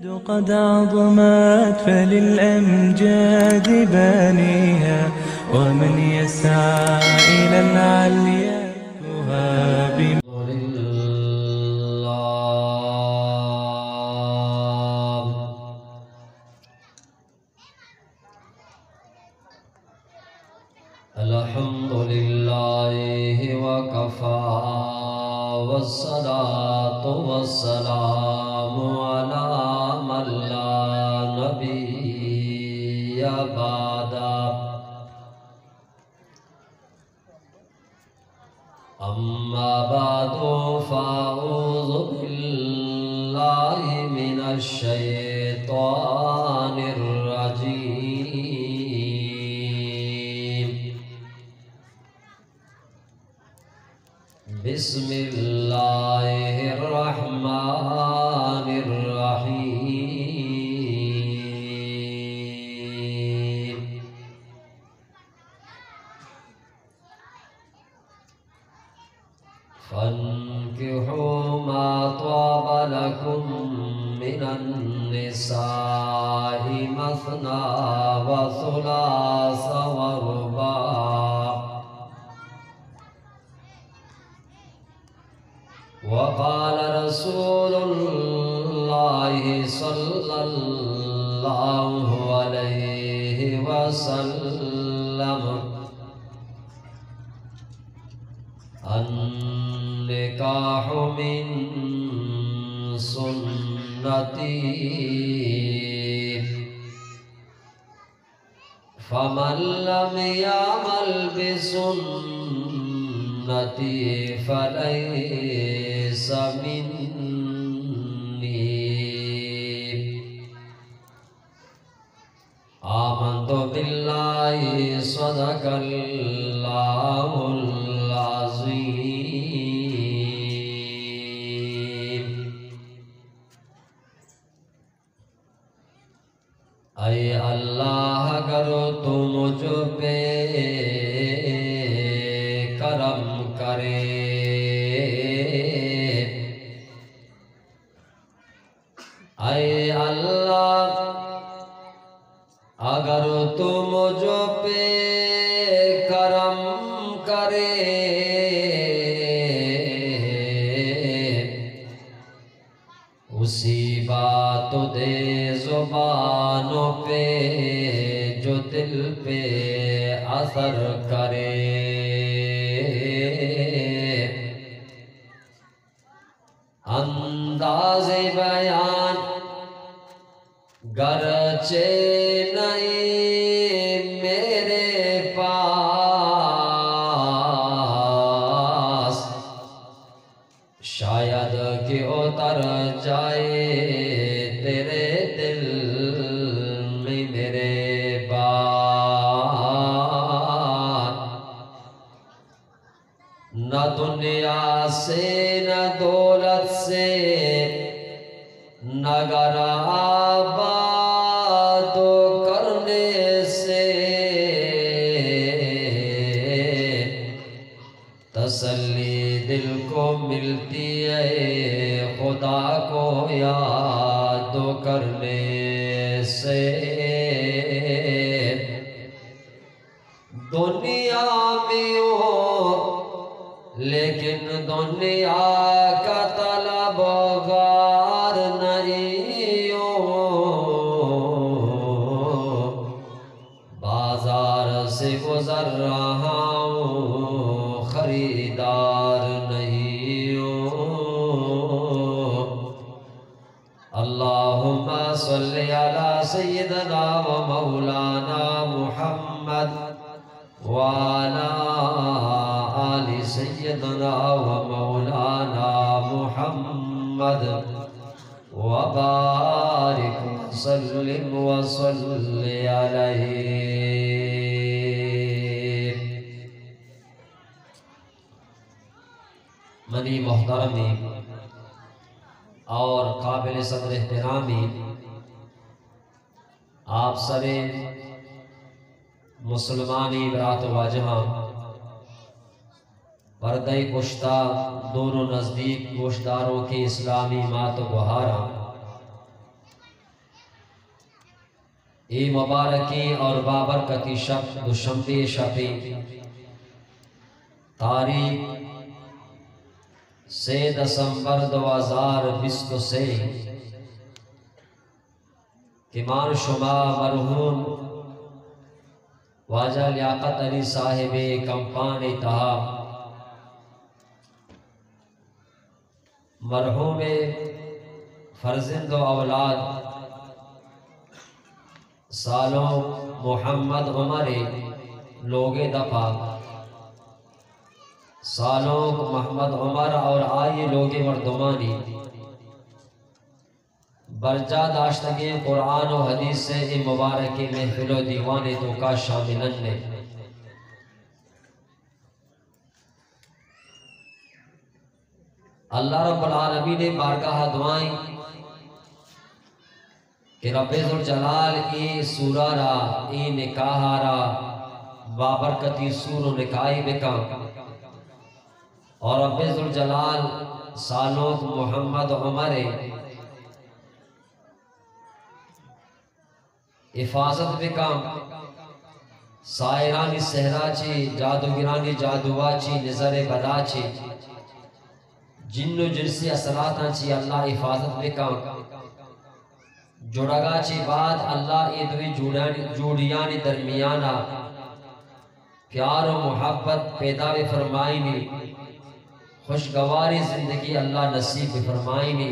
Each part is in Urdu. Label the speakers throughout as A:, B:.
A: قد عظمت فللأمجاد بانيها، ومن يسعى إلى العليا تهاب.
B: الحمد لله وكفى، والصلاة والسلام على من لا نبي بعده. أما بعد فأعوذ بالله من الشيطان الرجيم. بسم الله الرحمن الرحيم. فانكحوا ما طاب لكم من النساء مثنى وثلاث ورباع. وقال رسول الله صلى الله عليه وسلم: النكاح من سنتي، فمن لم يعمل بسنتي فليس مني. آمنت بالله صدق الله العظيم. اے اللہ کرو تو مجھ پہ کرم کرے، اے اللہ اگر تو مجھ پہ کرم کرے، اسی بات دے زبانوں پہ جو دل پہ اثر کرے۔ انداز بیان گرچہ نہیں میرے پاس، شاید کہ اتر جائے تیرے دل میں میرے بات۔ نہ دنیا سے نہ دولت سے نہ گھر آباد کرنے سے تسلی دل کو ملتی ہے، خدا کو یاد کرنے سے۔ دنیا میں ہو لیکن دنیا کا طلبگار نہیں ہو، بازار سے گزر رہا ہوں خریدار نہیں ہو۔ اللہم صلی علی سیدنا و مولانا محمد وعلی آل سیدنا و مولانا محمد وبارک وسلم وصلی علیہ۔ منی محترمی اور قابل صدر احترامی آپ سبھی مسلمانی برات واجہاں پردہ کشتہ دور و نزدیک گوشداروں کی اسلامی مات و گہارا، ای مبارکی اور بابرکتی شب دوشنبے شفی تاریخ 3 دسمبر 2023 کہ مان شما مرحوم واجہ لیاقت علی صاحب کمپان تہا مرحوم فرزند و اولاد سالوں محمد عمر لوگ دفع سالوں محمد عمر اور آئی لوگ مردمانی برجا داشتگی قرآن و حدیث سے ای مبارکی محفل و دیوان تو کا شاملن نے اللہ رب العالمین بارگاہ دعائیں کہ رب ذوالجلال ای سورہ را ای نکاح را بابرکتی سور و نکاحی بکا اور رب ذوالجلال سالوں محمد عمر حفاظت بکا سائرانی سہرا چی جادوگرانی جادوا چی نظر بدا چی جن و جنسی اثراتاں چی اللہ حفاظت بکا جوڑگا چی بعد اللہ ایدوی جوڑیانی درمیانا پیار و محبت پیدا بھی فرمائنی خوشگواری زندگی اللہ نصیب فرمائنی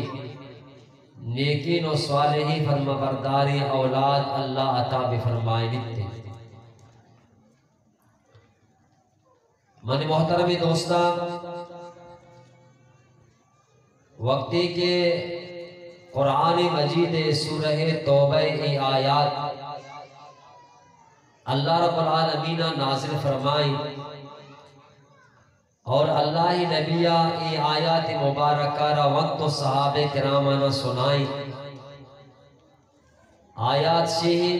B: نیکین و صالحی فرمبرداری اولاد اللہ عطا بھی فرمائنی تھی من محترمی دوستا وقتی کے قرآن مجید سورہ توبہ ای آیات اللہ رب العالمین نازل فرمائیں اور اللہ نبیہ ای آیات مبارکہ را وقت و صحابہ کرامانہ سنائیں آیات سے ہی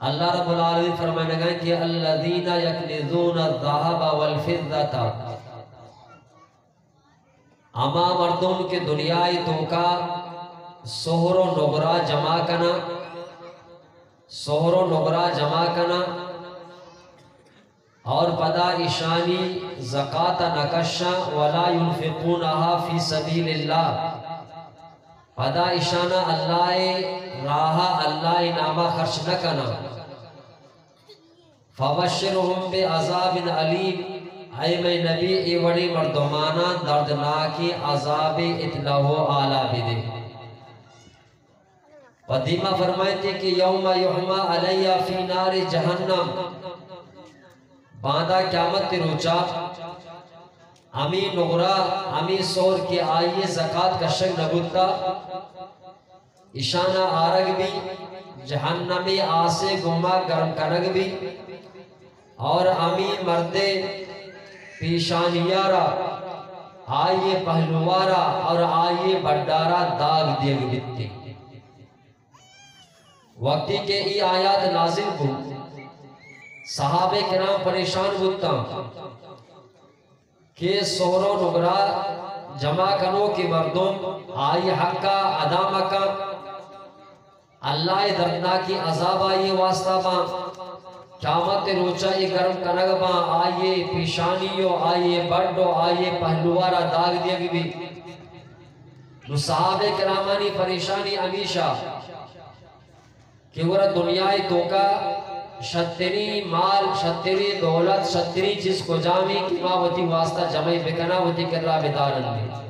B: اللہ رب العالمین فرمائیں گا کہ الذین یکنزون الذهب والفضة اما مردوں کے دنیای تو کا سہر و نغرہ جمع کنا اور پدا اشانی زکاة نکشا ولا ينفقونها فی سبیل اللہ پدا اشانہ اللہ راہ اللہ نامہ خرچ نکنا فبشرهم بعذاب علیم اے میں نبی ای وڑی مردمانہ دردناکی عذاب اطلاع و آلہ بھی دے قدیمہ فرمائے کہ یوم یحما علیہ فی نار جہنم باندھا قیامت روچا امی نغرہ امی سور کے آئیے زکاة کا شک نبوتا اشانہ آرگ بھی جہنمی آسے گما گرم کنگ بھی اور امی مردے پیشانیارا آئیے پہلوارا اور آئیے بڑھارا داغ دیگ دیتی وقتی کے ای آیات نازل کو صحابہ کرام پریشان ہوتا کہ سہر و نگرہ جمع کنو کی مردوں آئی حقا ادامہ کا اللہ دردنا کی عذاب آئیے واسطہ با قیامت روچہ یہ گرم کنگ با آئیے پیشانیو آئیے بڑھو آئیے پہلوارا داغ دیا بھی نو صحابہ کرامانی پریشانی ہمیشہ کہ وہ دنیای توکا شتری مال شتری دولت شتری چیز کو جامی کی ماں ہوتی واسطہ جمعی بکنا ہوتی کرلا بدارن میں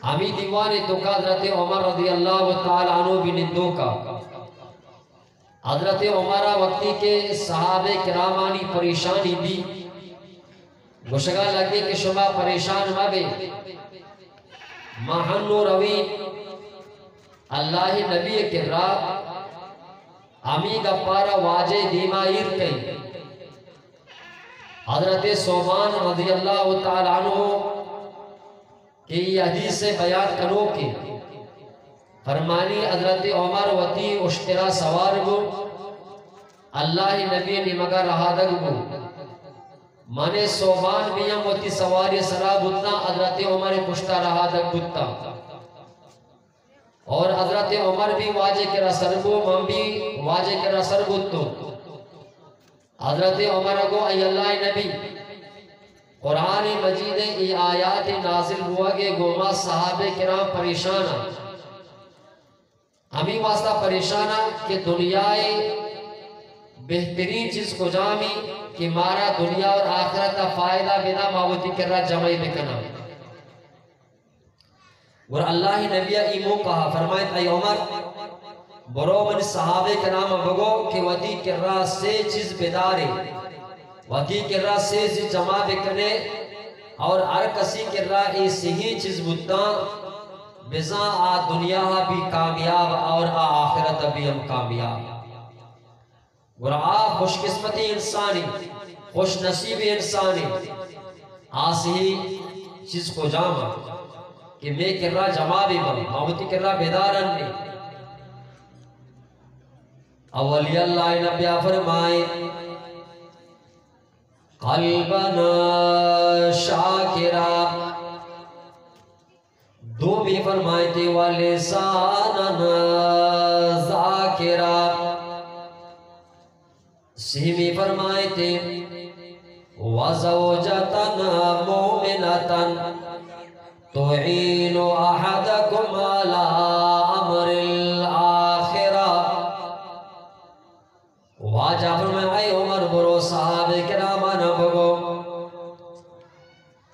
B: ہمی دیوان توکا حضرت عمر رضی اللہ تعالیٰ عنہ بنندو کا حضرت عمرہ وقتی کے صحابہ کرامانی پریشانی دی گوشگا لگے کہ شما پریشان مبے محنو روی اللہ نبی کے راہ امی گپارا واجہ دیمائیر کئی حضرت صوبان رضی اللہ تعالیٰ عنہ کہ یہ حدیث سے بیان کرو کہ فرمانی حضرت عمر وطی اشترا سوار گو اللہ نبی نے مگا رہا دگ گو مانے صوبان بیم وطی سواری سراب اتنا حضرت عمر پشتا رہا دگ بتا اور حضرت عمر بھی واجہ کرا سربو من بھی واجہ کرا سربو تو حضرت عمر کو ای اللہ نبی قرآن مجید ای آیات نازل ہوا کہ گوما صحابہ کرام پریشانا ہمیں واسطہ پریشانا کہ دنیا بہترین چیز کو جامی کہ مارا دنیا اور آخرت فائدہ بنا ماوتی کر رہا جمعی بکنا اور اللہ نبی ایمو کہا فرمائیت ای عمر برو من صحابہ کے نام بگو کہ ودی کر رہا سے چیز بیدارے ودی کر رہا سے چیز جمع بکنے اور ہر کسی کر رہا ایسی ہی چیز بتا بزا آ دنیا بھی کامیاب اور آخرت بھی ہم کامیاب اور خوش قسمتی انسانی خوش نصیبی انسانی آسی چیز کو جاما کہ میں کر رہا جمع بھی بھائی محمدی کر رہا بیدارن نے اولی اللہ نبی فرمائے قلبنا شاکرہ دو بھی فرمائے تھے وَلِسَانَنَا ذَاکرہ سیمی فرمائے تھے وَزَوْجَتَنَا مُؤْمِنَةً تُعِينُ أَحَدَكُمْ عَلَىٰ أَمْرِ الْآخِرَةِ واجہ فرمائے اے عمر برو صحابہ کرامانا بگو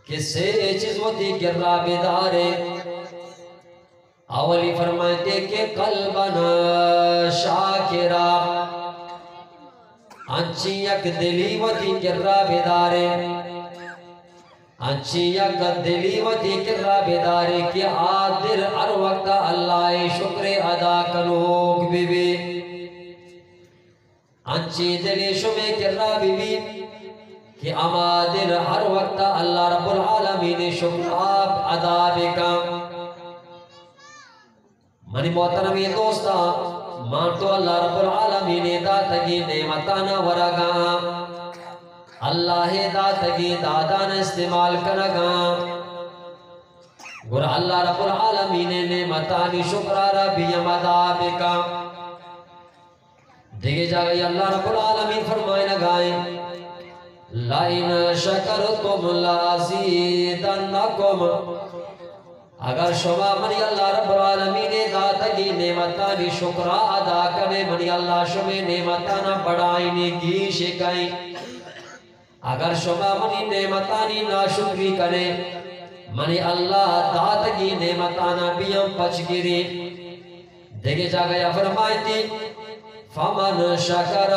B: کسے چیز ہوتی گر رہا بیدارے اولی فرمائے کہ قلبنا شاکرہ انچی یک دلی وتی گر رہا بیدارے انچی یک دلی وتی گر رہا بیدارے کہ آدر ہر وقت اللہ شکر ادا کنوک بی بی انچی دلی شمے گر رہا بی بی کہ امادر ہر وقت اللہ رب العالمین شکر آپ ادا بکا منی محترمی دوستا مانتو اللہ رب العالمین داتگی نعمتانا ورگا اللہ داتگی دادانا استعمال کرگا گر اللہ رب العالمین نعمتانی شکر ربی ادا بکا دیکھے جاگئی اللہ رب العالمین فرمائے نگائیں لَإِنَ شَكَرْتُمْ لَأَزِيدَنَّكُمْ اگر شما منی اللہ رب العالمین داتگی نعمتانی شکرہ ادا کرے منی اللہ شما نعمتانا بڑھائنی کی شکائیں اگر شما منی نعمتانی ناشکری کرے منی اللہ داتگی نعمتانا بیم پچ گری دیکھے جا گیا فرمائی تھی فَمَنْ شَكَرَ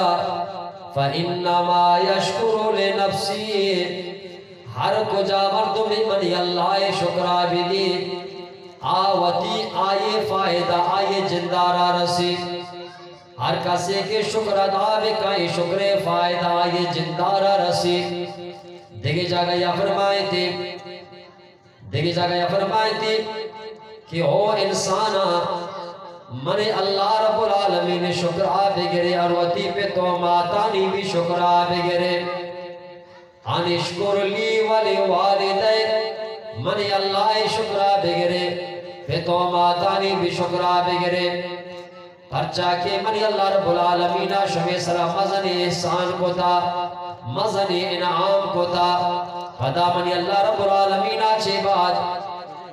B: فَإِنَّمَا يَشْكُرُ لِنَفْسِهِ ہر کجا مردمی منی اللہ شکرہ بھی دی آوتی آئے فائدہ آئے جندارہ رسی ہر کسی کے شکر ادا بکائی شکر فائدہ آئے جندارہ رسی دیکھے جاگہ یا فرمائے تھی دیکھے جاگہ یا فرمائے تھی کہ او انسانا من اللہ رب العالمین شکر آبے گرے اروتی پہ تو ماتانی بھی شکر آبے گرے انشکر لی ولی والدین من اللہ شکر آبے گرے پہ تو ماتانی بھی شکر آبے گرے پرچا کے من اللہ رب العالمین شمی سرا مزن احسان کو تا مزن انعام کو تا فدا من اللہ رب العالمین چے بعد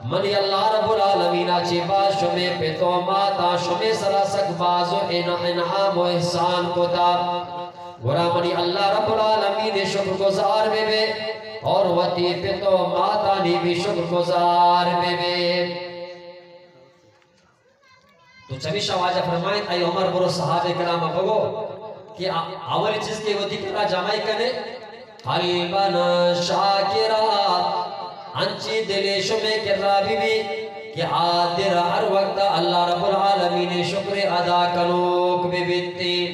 B: منی اللہ رب العالمین چی باز شمی پیتو ماتا شمی سراسک بازو انعام و احسان کو تا گرا منی اللہ رب العالمین شکر گزار بے بے اور وطی پیتو ماتا نی بھی شکر گزار بے بے تو چبی شواجہ فرمائیں اے عمر برو صحابہ کرام بگو کہ اولی چیز کے وطی کرا جمعی کنے قلبنا شاکرہ انچی دلی شمی کر رہا بھی کہ آدر ہر وقت اللہ رب العالمین شکر ادا کنوک بھی بیتی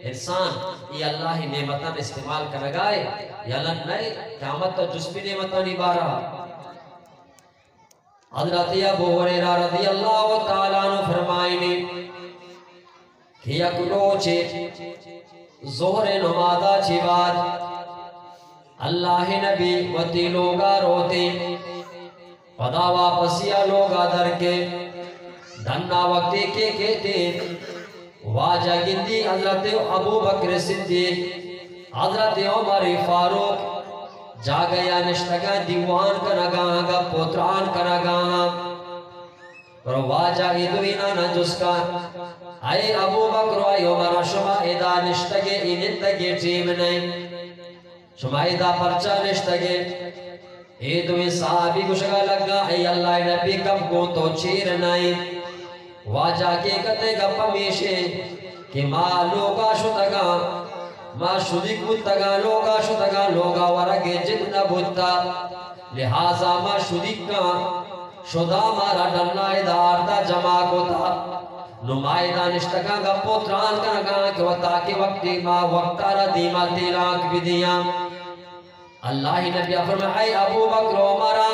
B: انسان یہ اللہ نعمتاں استعمال کرگائے یا لنائے قیامت تو جس بھی نعمتاں نہیں بارا حضرت ابو ہریرہ رضی اللہ تعالیٰ عنہ فرمائنے کہ یک روچے ظہر نمازہ چی بعد اللہ نبی وطی لوگا روتے پدا واپسیا لوگا در کے دھنا وقتی کے کہتے واجہ گندی حضرت ابو بکر صدیق حضرت عمر فاروق جا گیا نشتگا دیوان کنگاں گا پوتران کنگاں پر واجہ ادوینا نجس کا اے ابو بکر اے عمر شما ادا نشتگے انتگے ٹیم نہیں شما ادا پرچا نشتگے اے دوی صحابی گشگا لگا اے اللہ نبی کب کو تو چیر نہیں واجہ کے کتے گا پمیشے کہ ماں لوگا شتگا ماں شدک بودتگا لوگا شتگا لوگا ورگے جتنا بودتا لہذا ماں شدک کا شدا مارا ڈلنا ادارتا جمع کو تھا نمائدہ نشتگا گا پوتران کنگا کہ وقتا کی وقتی ماں وقتا را دیما تیلاک بھی دیا اللہ نبی فرمائے ابو بکر عمرہ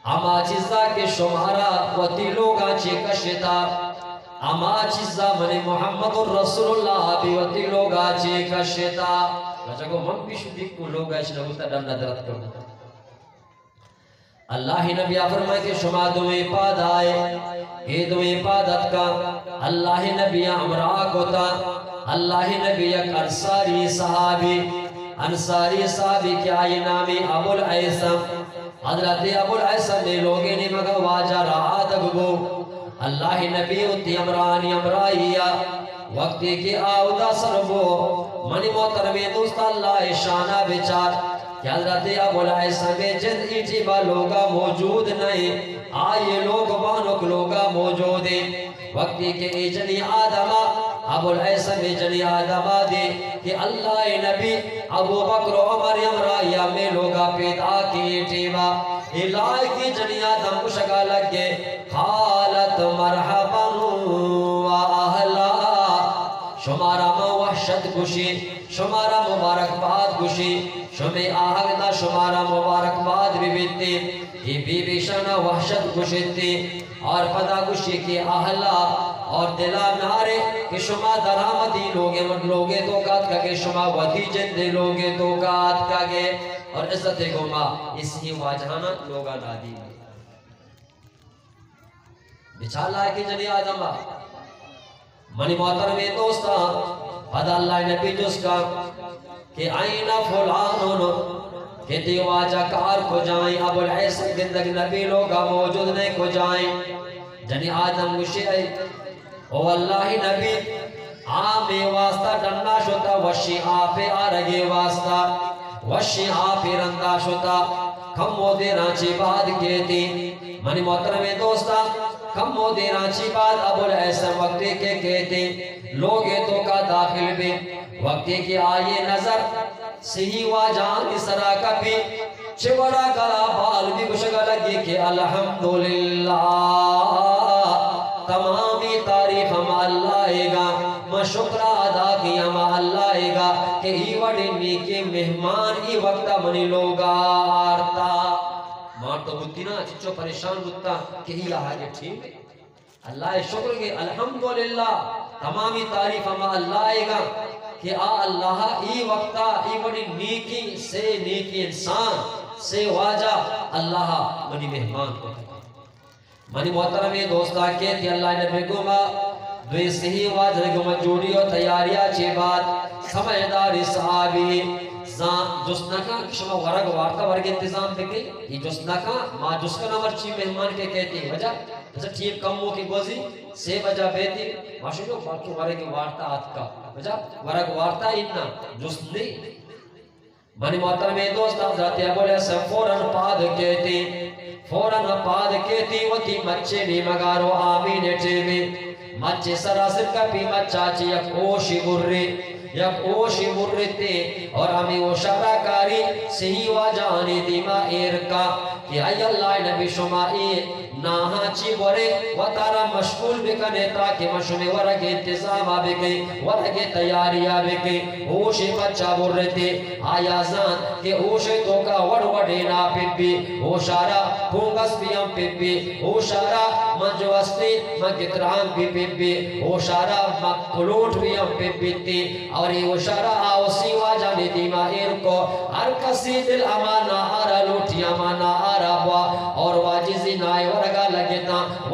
B: اما چیزا کے شمارا و تیلوگا چی کشتا اما چیزا من محمد رسول اللہ بھی و تیلوگا چی کشتا وجہ کو من بھی شدک کو لوگا چی نبوتا ڈمنا درد کرنا اللہ نبی فرمائے کہ شما دویں پاد آئے اے دویں پادت کا اللہ نبی امرا کو تا اللہ نبی ایک انصاری صحابی کیا یہ نامی ابو العیسم حضرت ابو العیسم نے لوگے نے مگا واجہ رہا دگبو اللہ نبی اتی امرانی امرائیہ وقتی کی آودہ سربو منی محترمی دوست اللہ شانہ بچار کہ حضرت ابو العیسم جن ایٹیبا لوگا موجود نہیں آئے لوگ بانک لوگا موجود ہیں وقتی کے جنی آدمہ ابو العیسم جنی آدمہ دے کہ اللہ نبی ابو بکر عمر امرائیہ میں لوگا پیدا کی ایٹیبا الہی کی جنی آدم کو شکا لگے خالت مرحبا و اہلا شمارا وحشت گوشی شمارا مبارک باد گوشی شمی آہگنا شمارا مبارک باد بھی بیتی یہ بی بی شانہ وحشت گوشتی اور پدا گوشی کی اہلا اور دلا نارے کہ شما درامدی لوگے تو کات کگے شما ودی جندے لوگے تو کات کگے اور عزت گما اس ہی واجہانا لوگا نادی بچالا ہے کہ جنی آدمہ منی محترمی دوستا پدا اللہ نبی جس کا کہ آئینہ فلانون کہ دیواجہ کار کو جائیں ابو العیسم گندگ نبی لوگا موجود نہیں کو جائیں جنی آدم گوشی آئی او اللہ نبی آمی واسطہ ڈننا شتا وشی آپے آرگی واسطہ وشی آپے رندہ شتا کم وہ دینا چی بات کہتی منی محترمی دوستا کم وہ دینا چی بات ابو العیسم وقتی کے کہتی لوگے تو کا داخل بھی وقتی کی آئیے نظر صحیح واجان اسرا کا بھی چوڑا گلا بال بھی گشگا لگی کہ الحمدللہ تمامی تعریف ہم اللہ گا میں شکر ادا کی ہم اللہ گا کہ ہی وڑی نیکی مہمان ہی وقتا منی لوگا آرتا مان تو بودتی نا چچو پریشان بودتا کہ ہی آگے ٹھیک ہے اللہ شکر کے الحمدللہ تمامی تعریف ہم اللہ گا کہ اللہ ای وقتا ای بڑی نیکی سے نیکی انسان سے واجہ اللہ منی مہمان کو منی محترمی دوستا کہتی اللہ نبی گما دوی صحیح واجہ گما جوڑی و تیاریاں چی بات سمجھداری صحابی جسنکا شما ورگ وارتا ورگ انتظام پہ گئی یہ جسنکا ماں جس کا نمبر چی مہمان کے کہتی وجہ جیسا ٹھیک کم ہو کی گوزی سے وجہ بیتی ماشی جو بارتو ورگ وارتا آت کا وجہ ورگ وارتا اتنا جس نہیں منی محترمی دوست حضرت ابو العیسم فوراں پاد کہتی وتی مچے نی مگارو آمین ٹیمی مچے سراسر کا پی مچاچی یک اوشی گرری یک اوشی مرتے اور ہمیں اشارہ کاری صحیح واجانی دیما ایرکا کہ ای اللہ نبی شمائی ناہا چی بورے و تارا مشغول بکنے تاکہ مشمی ورگ انتظام آبے گئی ورگ تیاری آبے گئی اوشی بچہ برتے آیا زان کہ اوشی تو کا وڑوڑے نا پپی اوشارہ پونگس پیم پپی اوشارہ منجو اسلی منگتران پی پپی اوشارہ مکلوٹ پیم پپی تی اور یہ اشارہ آوسی واجانی دیما ایر کو ہر کسی دل امانا آرہ لوٹی امانا آرہ با اور واجزی نائے ورگا شگا لگتا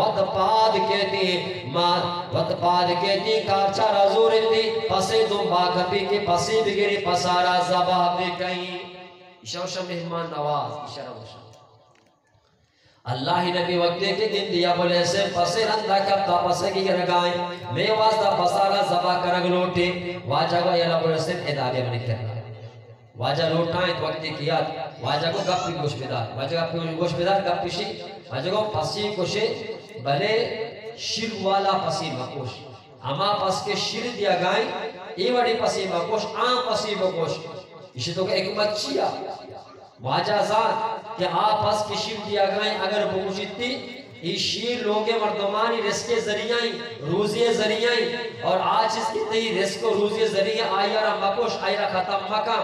B: وطپاد کہتی کارچا رزور تی پسے دو باکبی کی پسی بگری پسارا زبا بے کہیں اشارہ مہمان نواز اشارہ وشا اللہ نبی وقت کے دن دیا بولے سے پسے رندہ کرتا پسے کی رگائیں میں واسطہ پسارا زبا کرگ لوٹے واجہ کو یہ بولے سے ادارے بنی کرنا واجہ لوٹائیں تو وقت کیا واجہ کو گپی گوش بیدار واجہ گپی گوش بیدار گپی شی واجہ کو پسی کشے بلے شر والا پسی مکوش اما پس کے شر دیا گائیں ای وڑی پسی مکوش آن پسی مکوش اسی تو کہ ایک بچیا واجہ ذات کہ آپ پس کی شیر دیا گئیں اگر بوجھتی یہ شیر لوگے مردمانی رزق ذریعیں روزی ذریعیں اور آج اس کی تئی رزق و روزی ذریعیں آئی را مکوش آئی را ختم مکا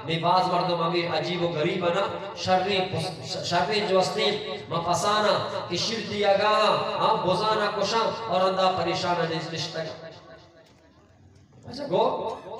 B: میں بعض مردم امیر عجیب و غریب بنا شرین جوستین مپسانا کہ شیر دیا گا بوزانا کشا اور اندہ پریشانہ نشتگا اچھا گو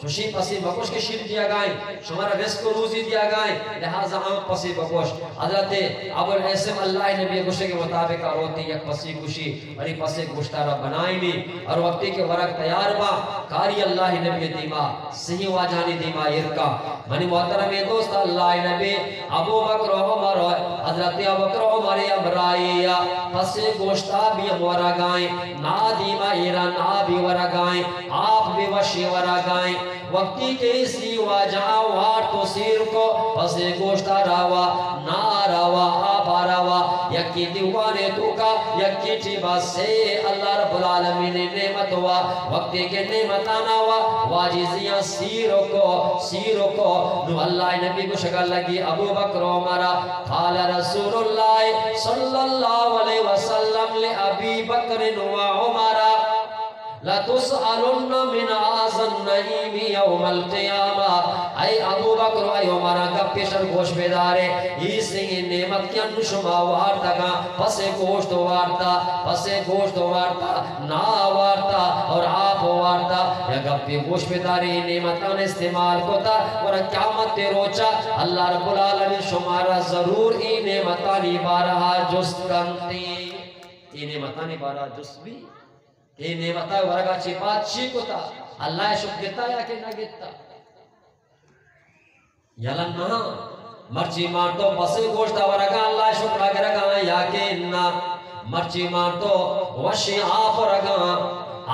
B: چوشی پسی بکوش کے شیر دیا گائیں شمارا رزق و روزی دیا گائیں لہذا ہم پسی بکوش حضرت ابو الحسم اللہ نبی گوشے کے مطابق آروتی یک پسی گوشی اور پسی گوشتارہ بنائیں بھی اور وقتی کے ورق تیار با کاری اللہ نبی دیما صحیح واجانی دیما ارکا منی محترم دوست اللہ نبی ابو بکر عمر حضرت ابو بکر عمر ابرائی پسی گوشتا بھی ورگائیں نا دیما ایران نا بھی ورگائیں آپ بھی وشی ورگائیں وقتی کے اسی واجہ وار تو سیر کو پسے گوشتا راوا نا راوا آبا راوا یکی دیوانے تو کا یکی ٹیبا سے اللہ رب العالمین نے نعمت ہوا وقتی کے نعمتانا ہوا واجزیاں سیروں کو نو اللہ نبی کو شکل لگی ابو بکر عمرہ قال رسول اللہ صلی اللہ علیہ وسلم لے ابی بکر و عمرہ لا تسألن من آزن نعیم یوم القیامہ اے ابو بکر اے عمرہ کا پیشر گوش بیدارے اس نے نعمت کی انشما وارتا گا پسے گوشت وارتا نا وارتا اور آپ وارتا یا گپی گوش بیدارے نعمتان استعمال کو تا اور قیامت روچا اللہ رب العالمین شمارا ضرور ای نعمتانی بارہا جست کنتی ای نعمتانی بارہا جست بھی یہ نعمتہ ورگا چی بات چی کو تا اللہ شکر گتا یا کہ نہ گتا یلن نہا مرچی مارتو بسی گوشتا ورگا اللہ شکر گرگا یا کہ نہ مرچی مارتو وشی آپ ورگا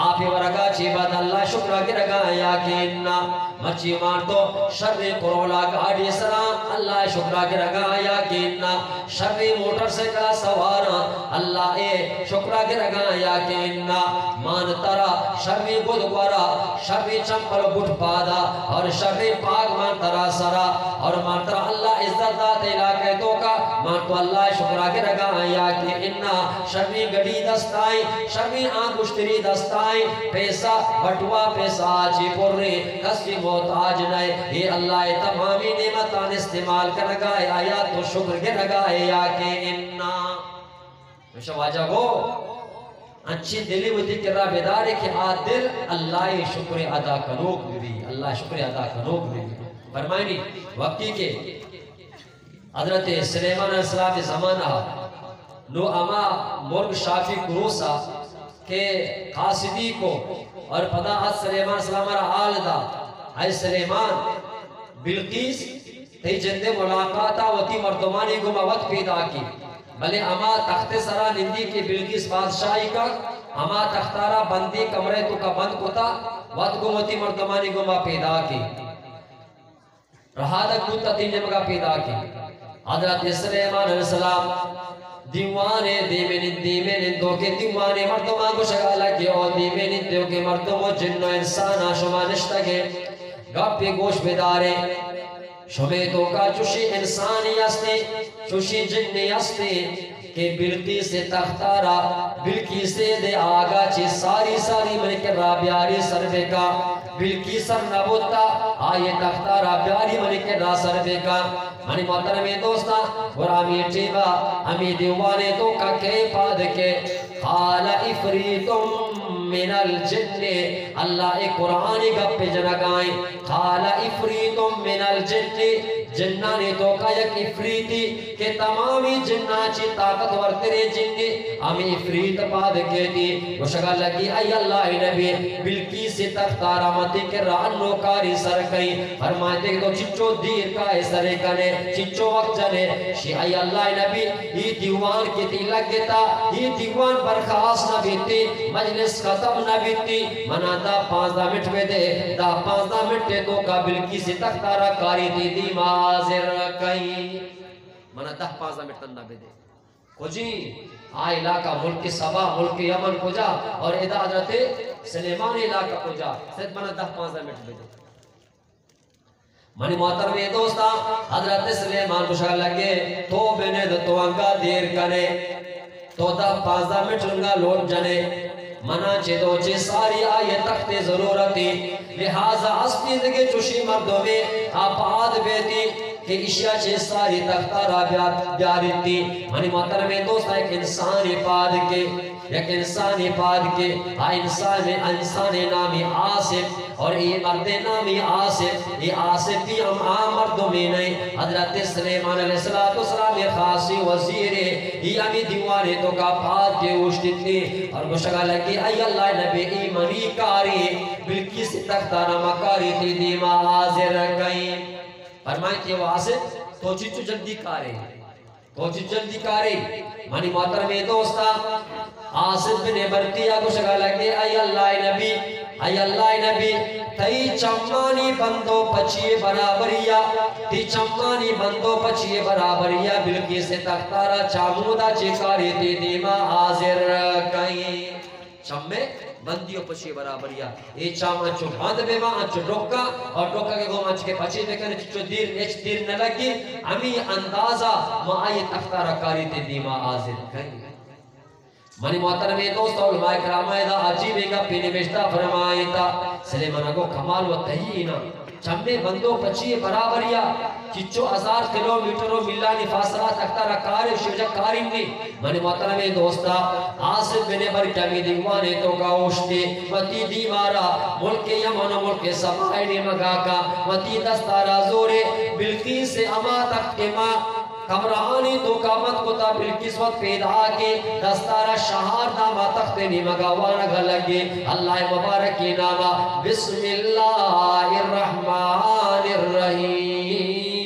B: آپ ورگا چی بات اللہ شکر گرگا یا کہ نہ مرچی مارتو شر کرولا گاڑی سرا اللہ شکر گرگا یا کہ نہ شر موٹر سے کا سوارا اللہ شکر گرگا یا کہ نہ مان ترا شر بدگورا شر چمپل بٹ پادا اور شر پاک مان ترا سرا اور مان ترا اللہ عزت دات علاقے تو کا مان تو اللہ شکر گرگا یا کہ انہ شر گڑی دستائیں شر آنگشتری دستائیں پیسہ بٹوا پیسہ آجی پر رہے کسی محتاج نہیں یہ اللہ تمامی نعمتان استعمال کر گائے آیا تو شکر گر گائے یا کہ انہ ہمیشہ واجہ گو اچھی دلی ہوتی کرا بیدارے کہ آدل اللہ شکر ادا کنوک بھی اللہ شکر ادا کنوک بھی فرمائنی وقتی کے حضرت سلیمان علیہ السلام زمانہ نو اما مرگ شافی کروسا کہ قاصدی کو اور پدا سلیمان علیہ السلام را حال دا اے سلیمان بلقیس تی جند ملاقاتا وطی مردمانی کو موت پیدا کی بلے اما تخت سرا نندی کی بلقیس بادشاہی کا اما تختارا بندی کمرے تو کا بند کتا وط گمتی مردمانی گما پیدا کی رہادک بودتا تین جمگا پیدا کی حضرت سلیمان علیہ السلام دیوانے دیمین دو کے دیوانے مردمان کو شکا لگے اور دیمین دو کے مردمو جن و انسان شما نشتگے گپی گوش بیدارے شمیتوں کا چوشی انسانی استے چوشی جنی استے کہ بلقی سے تختارا بلقی سے دے آگا چی ساری ملک رابیاری سر بے کا بلقی سر نبوتا آئے تختارا بیاری ملک را سر بے کا منی محترمی دوستا برامی ٹیبا امی دیوانے تو کا کے پاد کے قال افریتم من الجن اللہ ایک قرآن گپ جنگائیں قال افریت من الجن جنہ نے تو کا یک افریتی کہ تمامی جنہ چی طاقتور تیرے جنی ہمیں افریت پاد کہتی وہ شکل لگی ای اللہ نبی بلکی سے تختارا ماتی کہ رانو کاری سر کئی فرمائے کہ تو چچو دیر کا سرے کنے چچو وقت جنے شی ای اللہ نبی یہ دیوان کی تی لگتا یہ دیوان برخواست نہ بیتی مجلس ختم نہ بیتی منا دا 15 منٹ میں دے دا 15 منٹ تو کا بلکی سے تختارا کاری تی دی معاذر کئی منا 10-15 منٹ تن نہ بھی دے کجی آئی علاقہ ملک سبا ملک یمن کو جا اور ادا حضرت سلیمان علاقہ کو جا صرف منا 10-15 منٹ بھی دے منی محترم دوستا حضرت سلیمان کو شکل لگے تو بنے تو انگا دیر کنے تو 10-15 منٹ انگا لوٹ جنے منا چھے دو چھے ساری آئے تخت ضرورتی لہذا اصلی دگے چوشی مردوں میں آپ آد بیتی کہ اشیاء چھے ساری تختارہ بیارتی منی محترم دوستا ایک انسانی پاد کے انسان نامی آصف اور یہ مرد نامی آصف یہ آصف بھی ہم عام مردوں میں نہیں حضرت سلیمان علیہ السلام یہ خاصی وزیر یہ ہمیں دیوانے تو کا پاد کے اوشتی تھی اور مشکل ہے کہ ای اللہ نبی ایمانی کاری بلکی سے تختارہ مکاری تھی دیما حاضر کہیں فرمائیں کہ وہ آصف تو چچو جلدی کارے مانی محترم دوستا آصف بن برقیہ کو شکل لگے ای اللہ نبی تی چمانی بندو پچیے برابریا بلکی سے تختارہ چامودہ چکاری تی دیما حاضر کہیں چمے بندیو پچھے برابریا یہ چام انچو باندھ بے ماں انچو ڈوکا اور ڈوکا کے گوم انچ کے پچھے دیکھنے چچو دیر نہ لگی ہمیں اندازہ ماں آئی تختارہ کاری تے دیما آزر کہیں منی محترم دوستو علماء کرام دا عجیب ایگا پینے بشتا فرمائی تا سلیمانہ کو کمال و تحیینا چمے بندو پچھے برابریا چچو 1000 کلومیٹروں ملانی فاصلہ تختارہ کاری شجا کاری نہیں منی محترم دوستا آصف بن برقیہ میں دیوانے تو کا اوشتے متی دیوارا ملک یمن ملک سبائنی مگاکا متی دستارہ زورے بلکی سے اما تک کے ماں کمرانی تو کامت کو تا بالقسمت پیدا کے دستارہ شہار نامہ تخت نیمگاوانا گھلگے اللہ مبارک کی نامہ بسم اللہ الرحمن الرحیم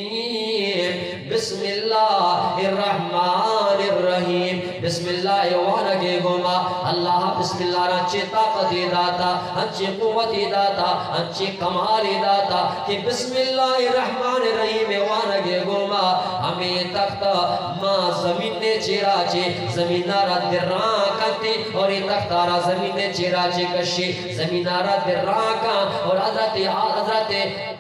B: بسم اللہ الرحمن الرحیم بسم اللہ وانگے گوما اللہ بسم اللہ رنچے طاقت داتا انچے قوت داتا انچے کمال داتا کہ بسم اللہ الرحمن الرحیم وانگے گوما ہمیں تخت ماں زمین نے چیرا چے زمینارہ دران کرتے اور یہ تختارہ زمین نے چیرا چے کشی زمینارہ دران کا اور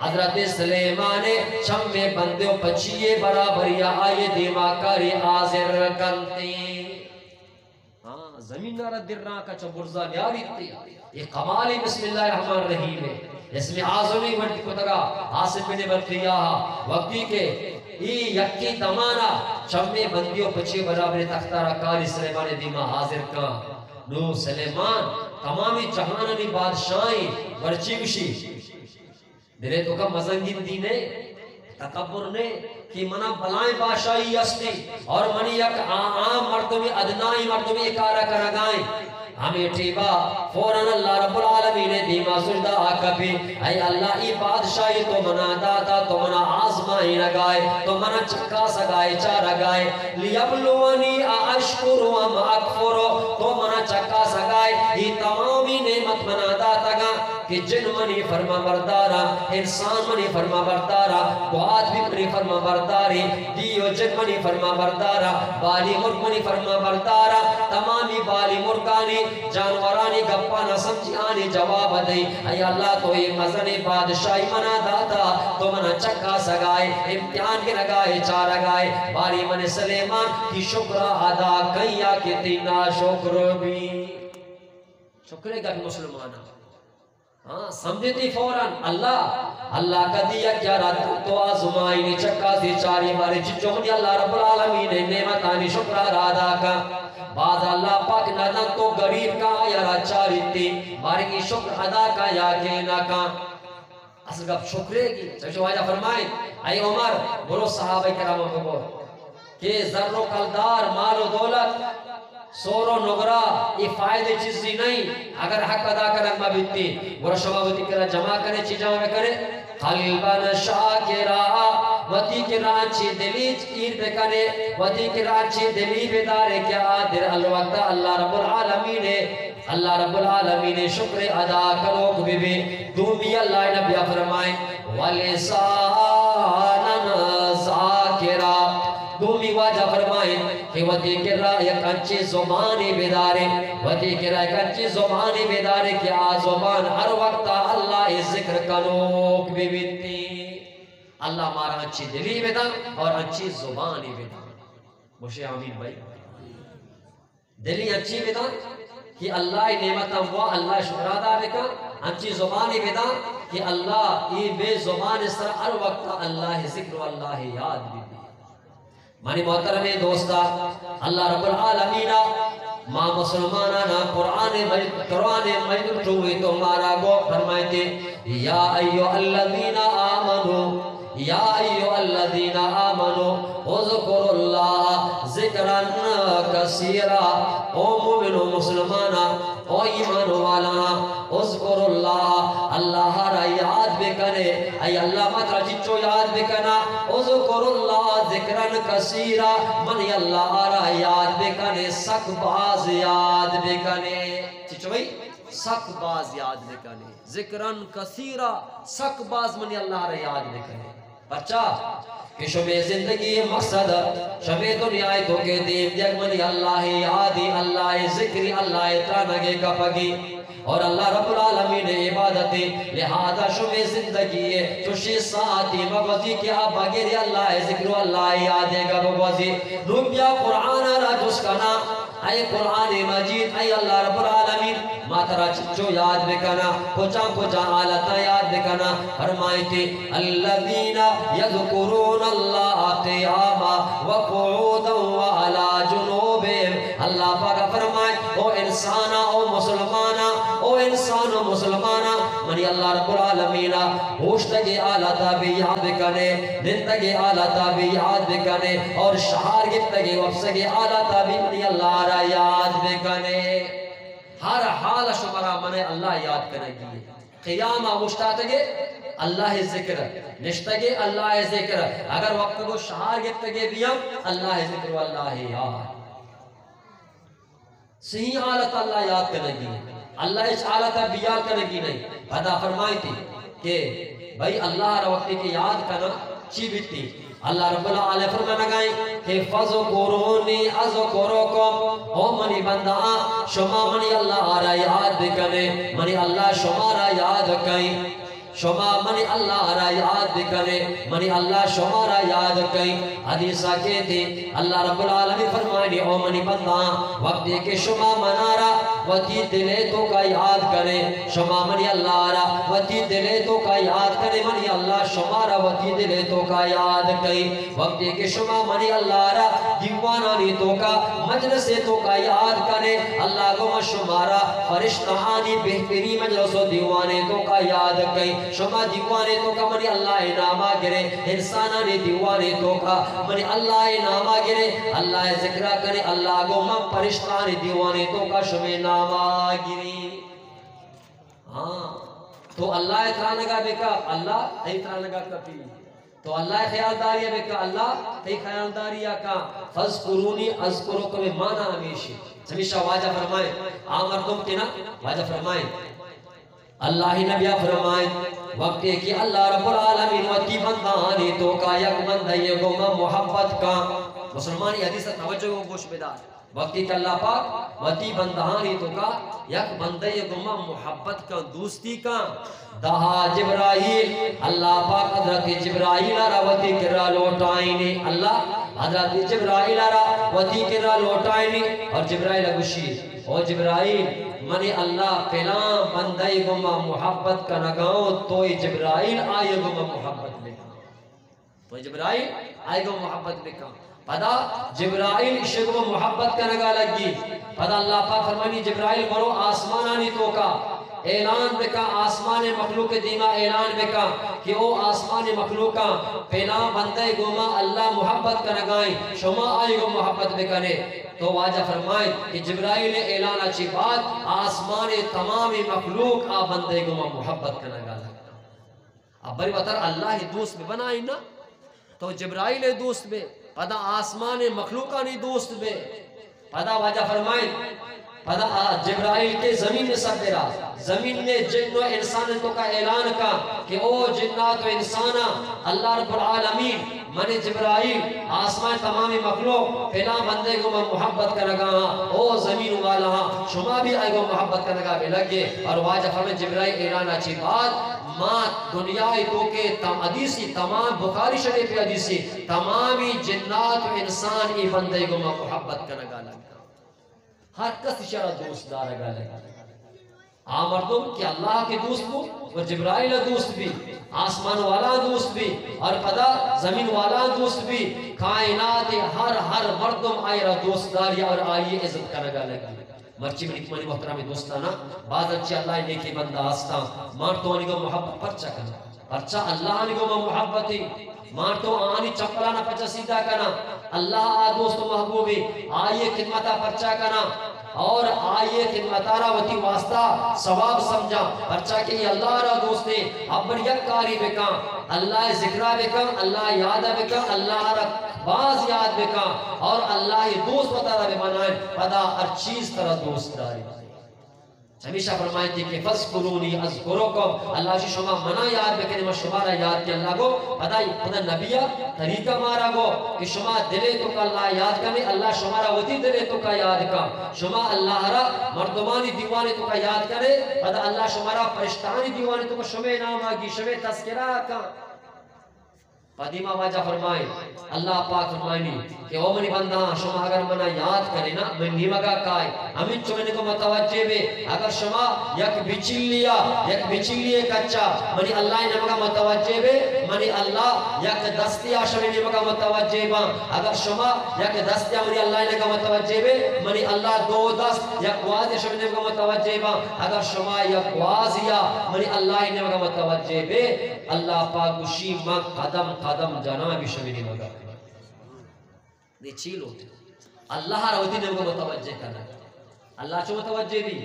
B: حضرت سلیمان چھم میں بندے پچھئے برابریا آئے دیما کاری آزر کنتے زمینارہ دران کا چبرزا نیاری تھی یہ کمالی بسم اللہ الرحمن الرحیم ہے اس میں آزمی ورد کو تگا آصف بن برقیہ وقتی کے یہ یکی دمانا چمے بندیوں پچھے برابر تختارہ کاری سلیمان دیما حاضر کا نو سلیمان تمامی جہانانی بادشاہیں ورچیوشی میرے تو کا مزنگین دینے تکبر نے کہ منا بلائیں بادشاہی استی اور منی یک عام مردوں میں ادنائی مردوں میں اکارہ کرگائیں ہمیں ٹھیبا فوراں اللہ رب العالمین دیما سجدہ آکا بھی اے اللہ ای بادشاہی تو منا داتا تو منا آزمائی نگائے تو منا چکا سگائے چارہ گائے لیبلونی اشکر ام اکفر تو منا چکا سگائے ای تمامی نعمت منا داتا گا کہ جن منی فرما بردارا انسان منی فرما بردارا بہت بھی منی فرما برداری دیو جن منی فرما بردارا بالی مرگ منی فرما بردارا تمامی بالی مرگانی جانورانی گپا نہ سمجھی آنی جواب دئی اے اللہ تو یہ مزن بادشاہی منا داتا تو منا چکا سگائے امتحان کے لگائے چارہ گائے باری من سلیمان کی شکر ادا کیا کہ تینا شکر بھی شکرے گا کہ مسلمانا ہاں سمجھتی فوراں اللہ کا دیا کیا رات تو آزمائی نے چکا سے چاری بارے جو منی اللہ رب العالمین نے نعمتانی شکر ادا کا بعض اللہ پاک ندن تو غریب کا ارا چاریتی بارگی شکر ادا کا یا کہ نہ کا اصل گپ شکرے کی سمجھو واجہ فرمائیں اے عمر برو صحابہ کرام کو بول کہ زر و کلدار مال و دولت سور و نگرہ یہ فائدے چیزی نہیں اگر حق ادا کرن ما بیتی برو شما وطی کرا جمع کرے چی جمع کرے قلباً شاکرہ وطی کے رانچی دلیج ایر بکنے وطی کے رانچی دلی بیدارے کیا در الوقت اللہ رب العالمین اللہ رب العالمین شکر ادا کرو کبھی بھی دومی اللہ نبیہ فرمائیں وَلِسَانًا ذَاكِرًا دومی واجہ فرمائیں کہ وطی کے رائے کنچی زبانی بیدارے وطی کے رائے کنچی زبانی بیدارے کہ آ زبان ہر وقت اللہ ذکر کنوک بھی بیتی اللہ مارا اچھی دلی بیدا اور اچھی زبانی بیدا مجھے آمین بھائی دلی اچھی بیدا کہ اللہ نعمت ہوا اللہ شکر ادا بکا اچھی زبانی بیدا کہ اللہ ای بے زبان اس طرح ہر وقت اللہ ذکر و اللہ یاد بھی مانی محترم دوستا اللہ رب العالمین ماں مسلمانانا قرآن مجد چوئی تو مارا گو فرمائیتے یا ایوہ الذین آمنوا یا ایوہ الذین آمنوا اذکروا اللہ ذکرا کثیرا او مومن و مسلمانا او ایمان والا اذکروا اللہ اللہ را یاد بکنے ای اللہ مطرح چچو یاد بکنا اذکروا اللہ ذکرا کثیرا منی اللہ را یاد بکنے سک باز یاد بکنے چچو بھئی سک باز یاد بکنے ذکرن کثیرا سک باز منی اللہ را یاد بکنے بچہ کہ شبہ زندگی مقصد شبہ دنیا تو کے دیم دیکھ منی اللہ یادی اللہ ذکری اللہ ترانگے کپگی اور اللہ رب العالمین عبادتی لہذا شبہ زندگی چوشی ساتی مغزی کیا بغیر اللہ ذکر اللہ یادے گا بغزی نبیا قرآن را جس کنا اے قرآن مجید اے اللہ رب العالمین ماترا چچو یاد بکنا کچھا آلتا یاد بکنا فرمائیتی الذین یذکرون اللہ قیاما وقعودا وعلا جنوبهم اللہ پاک فرمائے او انسانا او مسلمانا او انسان و مسلمانا منی اللہ رب العالمین ہوشتگی آلتا بھی یاد بکنے دنتگی آلتا بھی یاد بکنے اور شہار گفتگی وفسگی آلتا بھی منی اللہ را یاد بکنے ہر حال شمرا منے اللہ یاد کرے گی قیامہ مشتاتگے اللہ ذکر نشتگے اللہ ذکر اگر وقت کو شہار گفتگے بیام اللہ ذکر واللہ یاد صحیح حالت اللہ یاد کرے گی اللہ اس حالت بیان کرے گی نہیں ادا فرمائی تھی کہ بھئی اللہ را وقتی کی یاد کرنا چی بیتی اللہ رب العالمین فرمانا گئے کہ فَذْكُرُونِي أَذْكُرُكُمْ او منی بندہ شما منی اللہ را یاد بکنے منی اللہ شما را یاد کہیں شما منی اللہ را یاد بکنے منی اللہ شما را یاد کہیں حدیثہ کہتے اللہ رب العالمین فرمائنی او منی بندہ وقتی کہ شما منارا وطی دلے تو کا یاد کرے شما منی اللہ را وطی دلے تو کا یاد کرے منی اللہ شما را وطی دلے تو کا یاد کہیں وقتی کہ شما منی اللہ را دیوانانی تو کا مجلس تو کا یاد کرے اللہ کو شمارا فرشتہانی بہتری مجلس و دیوانے تو کا یاد کہیں شما دیوانے تو کا منی اللہ نامہ گرے انسانانی دیوانے تو کا منی اللہ نامہ گرے اللہ ذکرہ کرے اللہ کو من فرشتہانی دیوانے تو کا شمی نامہ گری ہاں تو اللہ اترانگا بکا اللہ اترانگا کپی تو اللہ خیالداری بکا اللہ تی خیالداری کا فَذْكُرُونِي أَذْكُرُكُمْ میں مانا ہمیشہ ہمیشہ واجہ فرمائیں آمردم کی نا واجہ فرمائیں اللہ نبیہ فرمائیں وقتی کہ اللہ رب العالمین وقتی بندانی تو کا یک بندے گوما محبت کا مسلمانی حدیث توجہ کو گوش بدار وقتی کہ اللہ پاک وقتی بندانی تو کا یک بندے گوما محبت کا دوستی کا دہا جبرائیل اللہ پاک حضرت جبرائیل را وقتی کرا لوٹائنی اللہ حضرت جبرائیل را وقتی کرا لوٹائنی اور جبرائیل گوشی او جبرائیل منی اللہ پہلام بندائی گمہ محبت کا نگاؤں توی جبرائیل آئے گمہ محبت بکا تو جبرائیل آئے گمہ محبت بکا پدا جبرائیل اشگو محبت کا نگا لگی پدا اللہ پاک فرمانی جبرائیل برو آسمانانی تو کا اعلان بکا آسمان مخلوق دیما اعلان بکا کہ او آسمان مخلوقا پینا بندے گوما اللہ محبت کا نگائیں شما آئی گو محبت بکنے تو واجہ فرمائیں کہ جبرائیل اعلان اچھی بات آسمان تمام مخلوق آ بندے گوما محبت کا نگا لگا اب بری بطر اللہ دوست میں بنائیں نا تو جبرائیل دوست میں پدا آسمان مخلوقانی دوست میں پدا واجہ فرمائیں پدا جبرائیل کے زمین میں سب دیرا زمین میں جن و انسانتوں کا اعلان کا کہ او جنات و انسانا اللہ رب العالمین من جبرائیل آسمان تمام مخلوق پھیلا بندے کو میں محبت کا لگا او زمین والا شما بھی آئے گو محبت کا لگا بھی لگے اور واجہ فرمائے جبرائیل اعلان اچھی بات ماں دنیای تو کے حدیثی تمام بخاری شریف حدیثی تمامی جنات و انسان ای بندے کو میں محبت کا لگا لگا ہر کس اشارہ دوست دار گا لگا مردم کہ اللہ کے دوست بو اور جبرائیل دوست بھی آسمان والا دوست بھی اور پدا زمین والا دوست بھی کائنات ہر مردم آئی رہا دوست داری اور آئیے عزت کرگا لگا مرچی میں نکمانی محترمی دوستانا بعض اچھی اللہ نیکی بندہ آستا مارتو آنی کو محبت پرچا کرنا پرچا اللہ آنی کو محبتی مارتو آنی چپلانا پچا سیدھا کرنا اللہ دوست و محبوبی آئیے خدمتا پرچا کرنا اور آئیے خدمتارا وطی واسطہ ثواب سمجھا پرچا کہ یہ اللہ را دوست نے ابر یک کاری بکا اللہ ذکرہ بکا اللہ یادہ بکا اللہ را باز یاد بکا اور اللہ دوست وطارہ بمانائیں پدا ہر چیز طرح دوست داری ہمیشہ فرمائیں تھی کہ فَذْكُرُونِي أَذْكُرُكُمْ اللہ شی شما منع یاد بکنے میں شمارا یاد کی اللہ کو پدا نبیہ طریقہ مارا گو کہ شما دلے تو کا اللہ یاد کرنے اللہ شمارا وطی دلے تو کا یاد کا شما اللہ را مردمانی دیوانے تو کا یاد کرے پدا اللہ شمارا پرشتانی دیوانے تو کا شمع نام آگی شمع تذکرہ کا قدیمہ واجہ فرمائیں اللہ پاک فرمائنی کہ او منی بندہ شما اگر منا یاد کرے نا میں نیمگا کائے ہمیں چونے کو متوجہ بے اگر شما یک بچیلیے کچا منی اللہ نمگا متوجہ بے منی اللہ یک دستیا شمی نمگا متوجہ با اگر شما یک دستیا منی اللہ نمگا متوجہ بے منی اللہ دو دست یک واضح شمی نمگا متوجہ با اگر شما یک واضحیا منی اللہ نمگا متوجہ بے اللہ پاک کشی من قدم قدم جنابی شمیری مگا یہ چیل ہوتے اللہ روتی نے متوجہ کرنا اللہ چو متوجہ بھی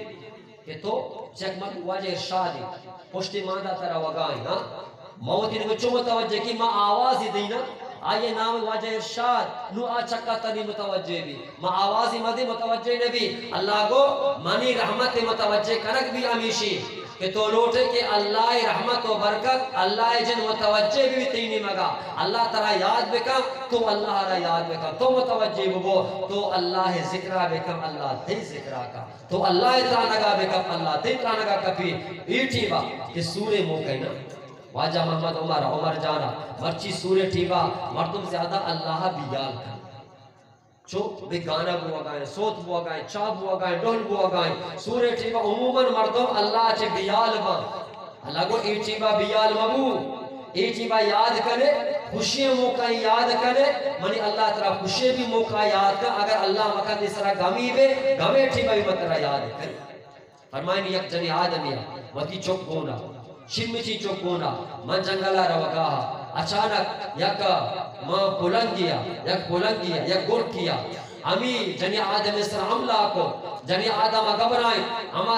B: کہ تو چیک مد واجہ ارشادی پشتی ماندہ ترہ وگائیں موتی نے چو متوجہ کی ماں آوازی دینا آئیے نام واجہ ارشاد نو آچکا تنی متوجہ بھی ماں آوازی مدی متوجہ نبی اللہ کو منی رحمت متوجہ کرک بھی امیشی کہ تو لوٹے کہ اللہ رحمت و برکت اللہ جن متوجہ بھی تینی مگا اللہ ترہ یاد بکا تو اللہ را یاد بکا تو متوجہ ببو تو اللہ ذکرہ بکا اللہ تی ذکرہ کا تو اللہ ترانگا بکا اللہ تی ترانگا کپی ایٹی با کہ سورے موقعی نا واجہ محمد عمر جانا مرچی سورے ٹھیبا مردم زیادہ اللہ بیال کا چو بے گانا بوا گائیں سوت بوا گائیں چاپ بوا گائیں ڈول بوا گائیں سورے ٹھیبا عموماً مردم اللہ چے بیال با اللہ کو ای ٹھیبا بیال مبو ای ٹھیبا یاد کرے خوشی موقع یاد کرے منی اللہ ترہ خوشی بھی موقع یاد کر اگر اللہ وقت اس طرح گمی بے گمے ٹھیبا بھی مطرح یاد کرے فرمائیں یک جنی آدمیا وطی چک گونا شمچی چک گونا من جنگلہ روگاہا اچانک یک ماں پلنگیا یک گڑ کیا امی جنی آدم اس طرح حملہ کو جنی آدم گبرائیں اما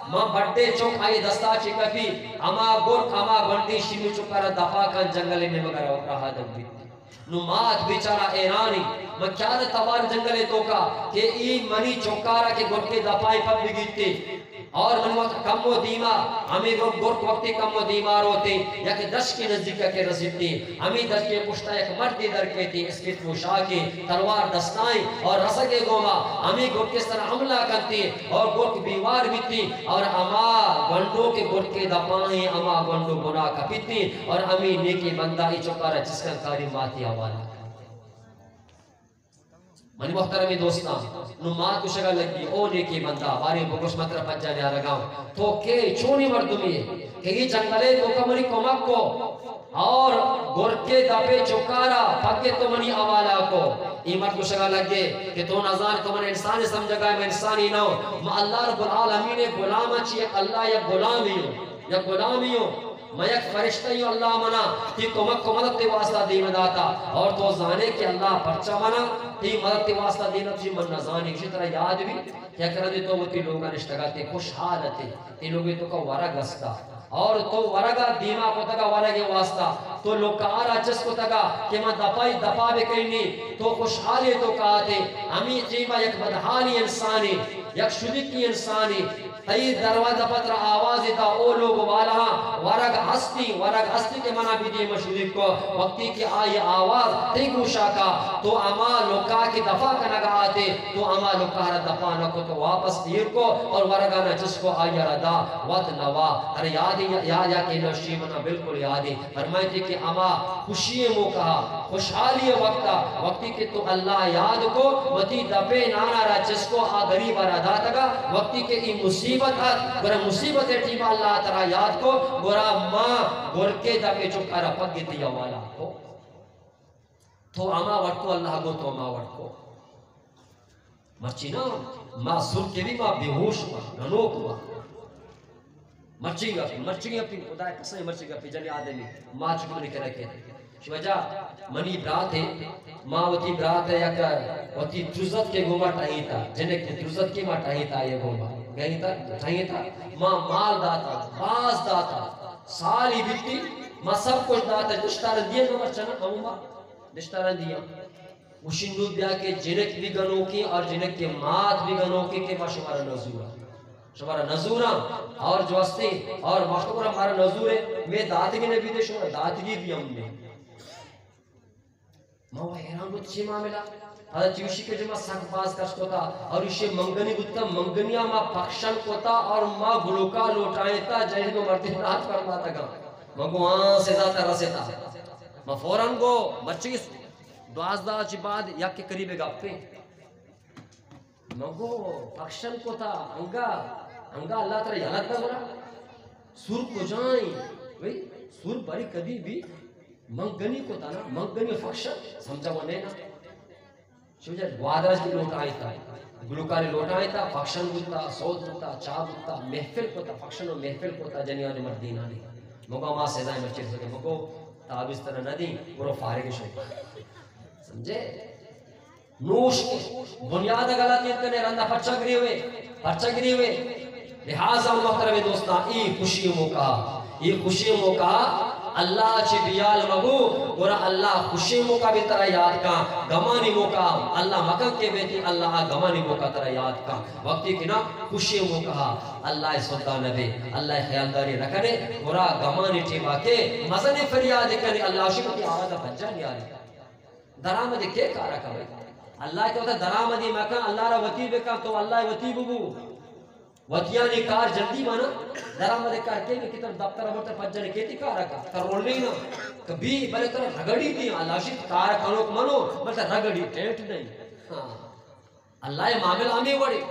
B: ماں بڑھتے چوک آئی دستا چکپی اما گڑ اما بڑھتی شمی چکارا دفاع کن جنگلے میں مگر رہا دبی نمات بیچارہ ایرانی میں کیا دا توار جنگلے تو کا کہ ای منی چوکارا کے گڑ کے دفاعی پب بگیتے اور من وقت کم و دیما ہمیں گرک وقتی کم و دیمار ہوتے یا کہ دش کی نزدیکہ کے رسیدتی ہمیں دش کے پشتہ ایک مردی در کے تھی اس کی تموشا کی تلوار دستائیں اور رسکے گوما ہمیں گرک کس طرح حملہ کرتی اور گرک بیوار بھی تھی اور اما گنڈوں کے گرک کے دپائیں اما گنڈوں گناہ کپیتی اور ہمیں نیکی بندہ ہی چکارا جس کا کاری ماتی آوالا منی محترمی دوستاں نمات کو شگل لگی او نیکی بندہ باری بکش مطر پجا لیا رگاؤں تو کہ چونی مردمی ہے کہ یہ جنگلے تو کمری کمک کو اور گرکے دپے چکارا پکے تو منی آوالا کو ایمت کو شگل لگے کہ تو نظان تو من انسانی سمجھا گئے میں انسانی نہ ہوں میں اللہ رب العالمین غلامہ چی ایک اللہ یا غلامی ہوں میں ایک فرشتہ ہوں اللہ منا تی کمک کو مدد تی واسطہ دین داتا اور تو زانے کہ اللہ پرچہ منا تی مدد تی واسطہ دین تجھے من نزانی اسی طرح یاد بھی کیا کرنے تو وہ تی لوگاں نشتگاتے خوش حالتے تی لوگی تو کا ورگ ہستا اور تو ورگا دیما کو تگا ورگی واسطہ تو لوگ کا آرہ جس کو تگا کہ میں دپا بھی کہنی تو خوش حالی تو کہاتے ہمیں جیبا یک بدحالی انسانی یک شدکی انسانی تئی دروازہ پتر آوازی تا او لوگ والا ورگ ہستی کے منع بھی دی مشرک کو وقتی کی آئی آواز تی گوشا کا تو اما لوکا کی دفع کنگا آتے تو اما لوکا رہ دفع نکو تو واپس دیر کو اور ورگانا جس کو آئی ردا وط نوا ارے یاد یا کہ نشی منا بالکل یادی فرمائی تھی کہ اما خوشی مو کہا خوشحالی وقتی کہ تو اللہ یاد کو وطی دبے نانا رہ جس کو آ غریب ردا تگا وقتی کہ ای مصیبت آت گرہ مصیبت ٹیما اللہ تعالی یاد کو گرہ ماں گرکے دبے چکارا پک گیتی یا والا کو تو اما وٹکو اللہ گو تو اما وٹکو مرچی نا ماں سن کے بھی ماں بیہوش ہوا ننوک ہوا مرچی گا پی خدا کسے مرچی گا پی جلی آدمی ماں چکو نہیں کرے کے وجہ منی برات ہے ماں وطی برات ہے یا وطی درزت کے گوما ٹاہی تھا جنہیں کہ درزت کی ماں ٹاہی تھا یہ گوما گئی تھا ٹاہی تھا ماں مال داتا باز داتا سالی بیتی ماں سب کچھ داتا دشتارن دیا نمبر چنا اممہ دشتارن دیا وشندو بیا کہ جنک بھی گنو کی اور جنک کے مات بھی گنو کی کہ ماں شمارا نزورا شمارا نزورا اور جو استے اور مختبر ہمارا نزور ہے میں داتگی نے بھی دے شمارا داتگی بھی ہم نے ماں وہ حیران کو تچھی معاملہ حضرت یوشی کے جمعہ سنگ باز کشت ہوتا اور اسے منگنی گتا منگنیا ماں پخشن کوتا اور ماں گلوکا لوٹائیں تا جہاں کو مرتی رات فرماتا گا مگو آن سے ذاتا رسیتا ماں فوراں گو بچی دوازدہ چی بعد یک کے قریب گا پہ مگو پخشن کوتا انگا اللہ تعالی یالت دا گوڑا سور کو جائیں سور باری کبھی بھی منگنی کو تا نا منگنی فخشن سمجھا ونے نا شوجہ دوادرج کی لوٹائی تا گلوکاری لوٹائی تا فخشن گتا سود گتا چاہ گتا محفل کو تا فخشن و محفل کو تا جنیان مردین آلی مگو ماں سیدائی مرچے سکے مگو تاب اس طرح نہ دی برو فارغ شوئی سمجھے نوش کے بنیاد غلطیت کرنے رندہ پرچہ گری ہوئے لہذا محترم دوستان ای خوشی موقع اللہ چی بیال مگو گورا اللہ خوشی موقع بھی طرح یاد کا گمانی موقع اللہ مکہ کے بیٹی اللہ گمانی موقع طرح یاد کا وقتی کی نا خوشی موقع اللہ سلطان دے اللہ خیالداری رکھنے گورا گمانی ٹیما کے مزن فریاد کرنے اللہ شکتی آرادہ بچہ نہیں آرہی درامدی کے کارا کرے اللہ کہتا درامدی مکہ اللہ را وطی بکا تو اللہ وطی بگو وطیانی کار جلدی مانا درامدی کار کے میں کتر دفتر امرتر پجنے کیتی کارا کا کر رول نہیں نا کبھی بلے طرح رگڑی دی اللہ شکت کارا کنوک منو بلے رگڑی ٹیٹ نہیں اللہ معامل آمی وڑی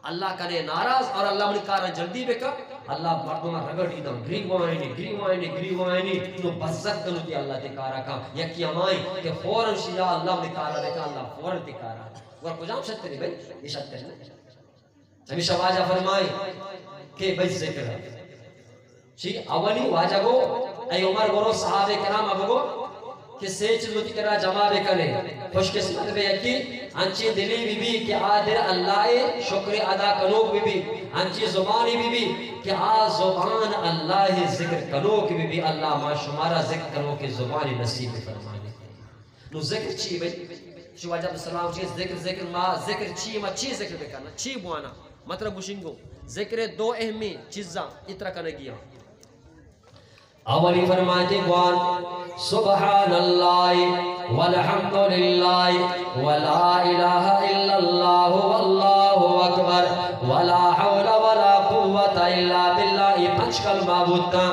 B: اللہ کنے ناراض اور اللہ منی کارا جلدی بکا اللہ مردمہ رگڑی دا گری وائنی نو بزت کنو دی اللہ تی کارا کا یکی امائی کہ فوراں شیعہ اللہ منی کارا بکا اللہ فوراں تی کارا اور کجام شد تری بھئی یہ شد کرنے ہمیشہ واجہ فرمائی کہ بھئی ذکر ہے چی اولی واجہ گو اے عمر گورو صحابہ کرام ابگو کہ سیچ لوٹی کرا جمع بکنے خوش قسمت بے یکی انچی دلی بی بی کہ آدھر اللہ شکر ادا کنوک بی بی انچی زبانی بی بی کہ زبان اللہ ذکر کنوک بی بی اللہ ما شمارا ذکر کنوک زبانی نصیب فرمانے نو ذکر چی بھئی شو واجب السلام چیز ذکر ما ذکر چی ما چی ذکر بکنا چی بوانا مطلب بشنگو ذکر دو اہمی چیزاں اترا کنگیا اولی فرماتے گوان سبحان اللہ والحمدللہ ولا الہ الا اللہ واللہ اکبر ولا حول ولا قوت الا باللہ یہ پنچ کلمہ بودتا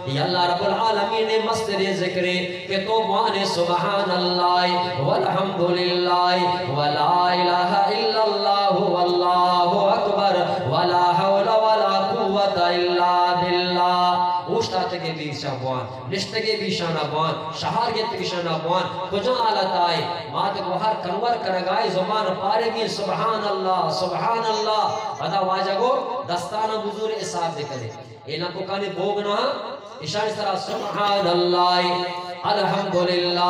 B: یا اللہ رب العالمین نے مصدر ذکر کہ تو مان سبحان اللہ والحمدللہ ولا الہ الا اللہ واللہ اکبر ولا حول ولا قوت الا باللہ اوشتاتگی بھی شابوان نشتگی بھی شانابوان شہاریت بھی شانابوان کجا آلت آئے مات گوھر کنور کرگائے زبان پارے گی سبحان اللہ پتا واجہ گو دستانہ بزور اصاب دے کرے اینا کو کانے بوگنا اشارہ اس طرح سبحان اللہ الحمدللہ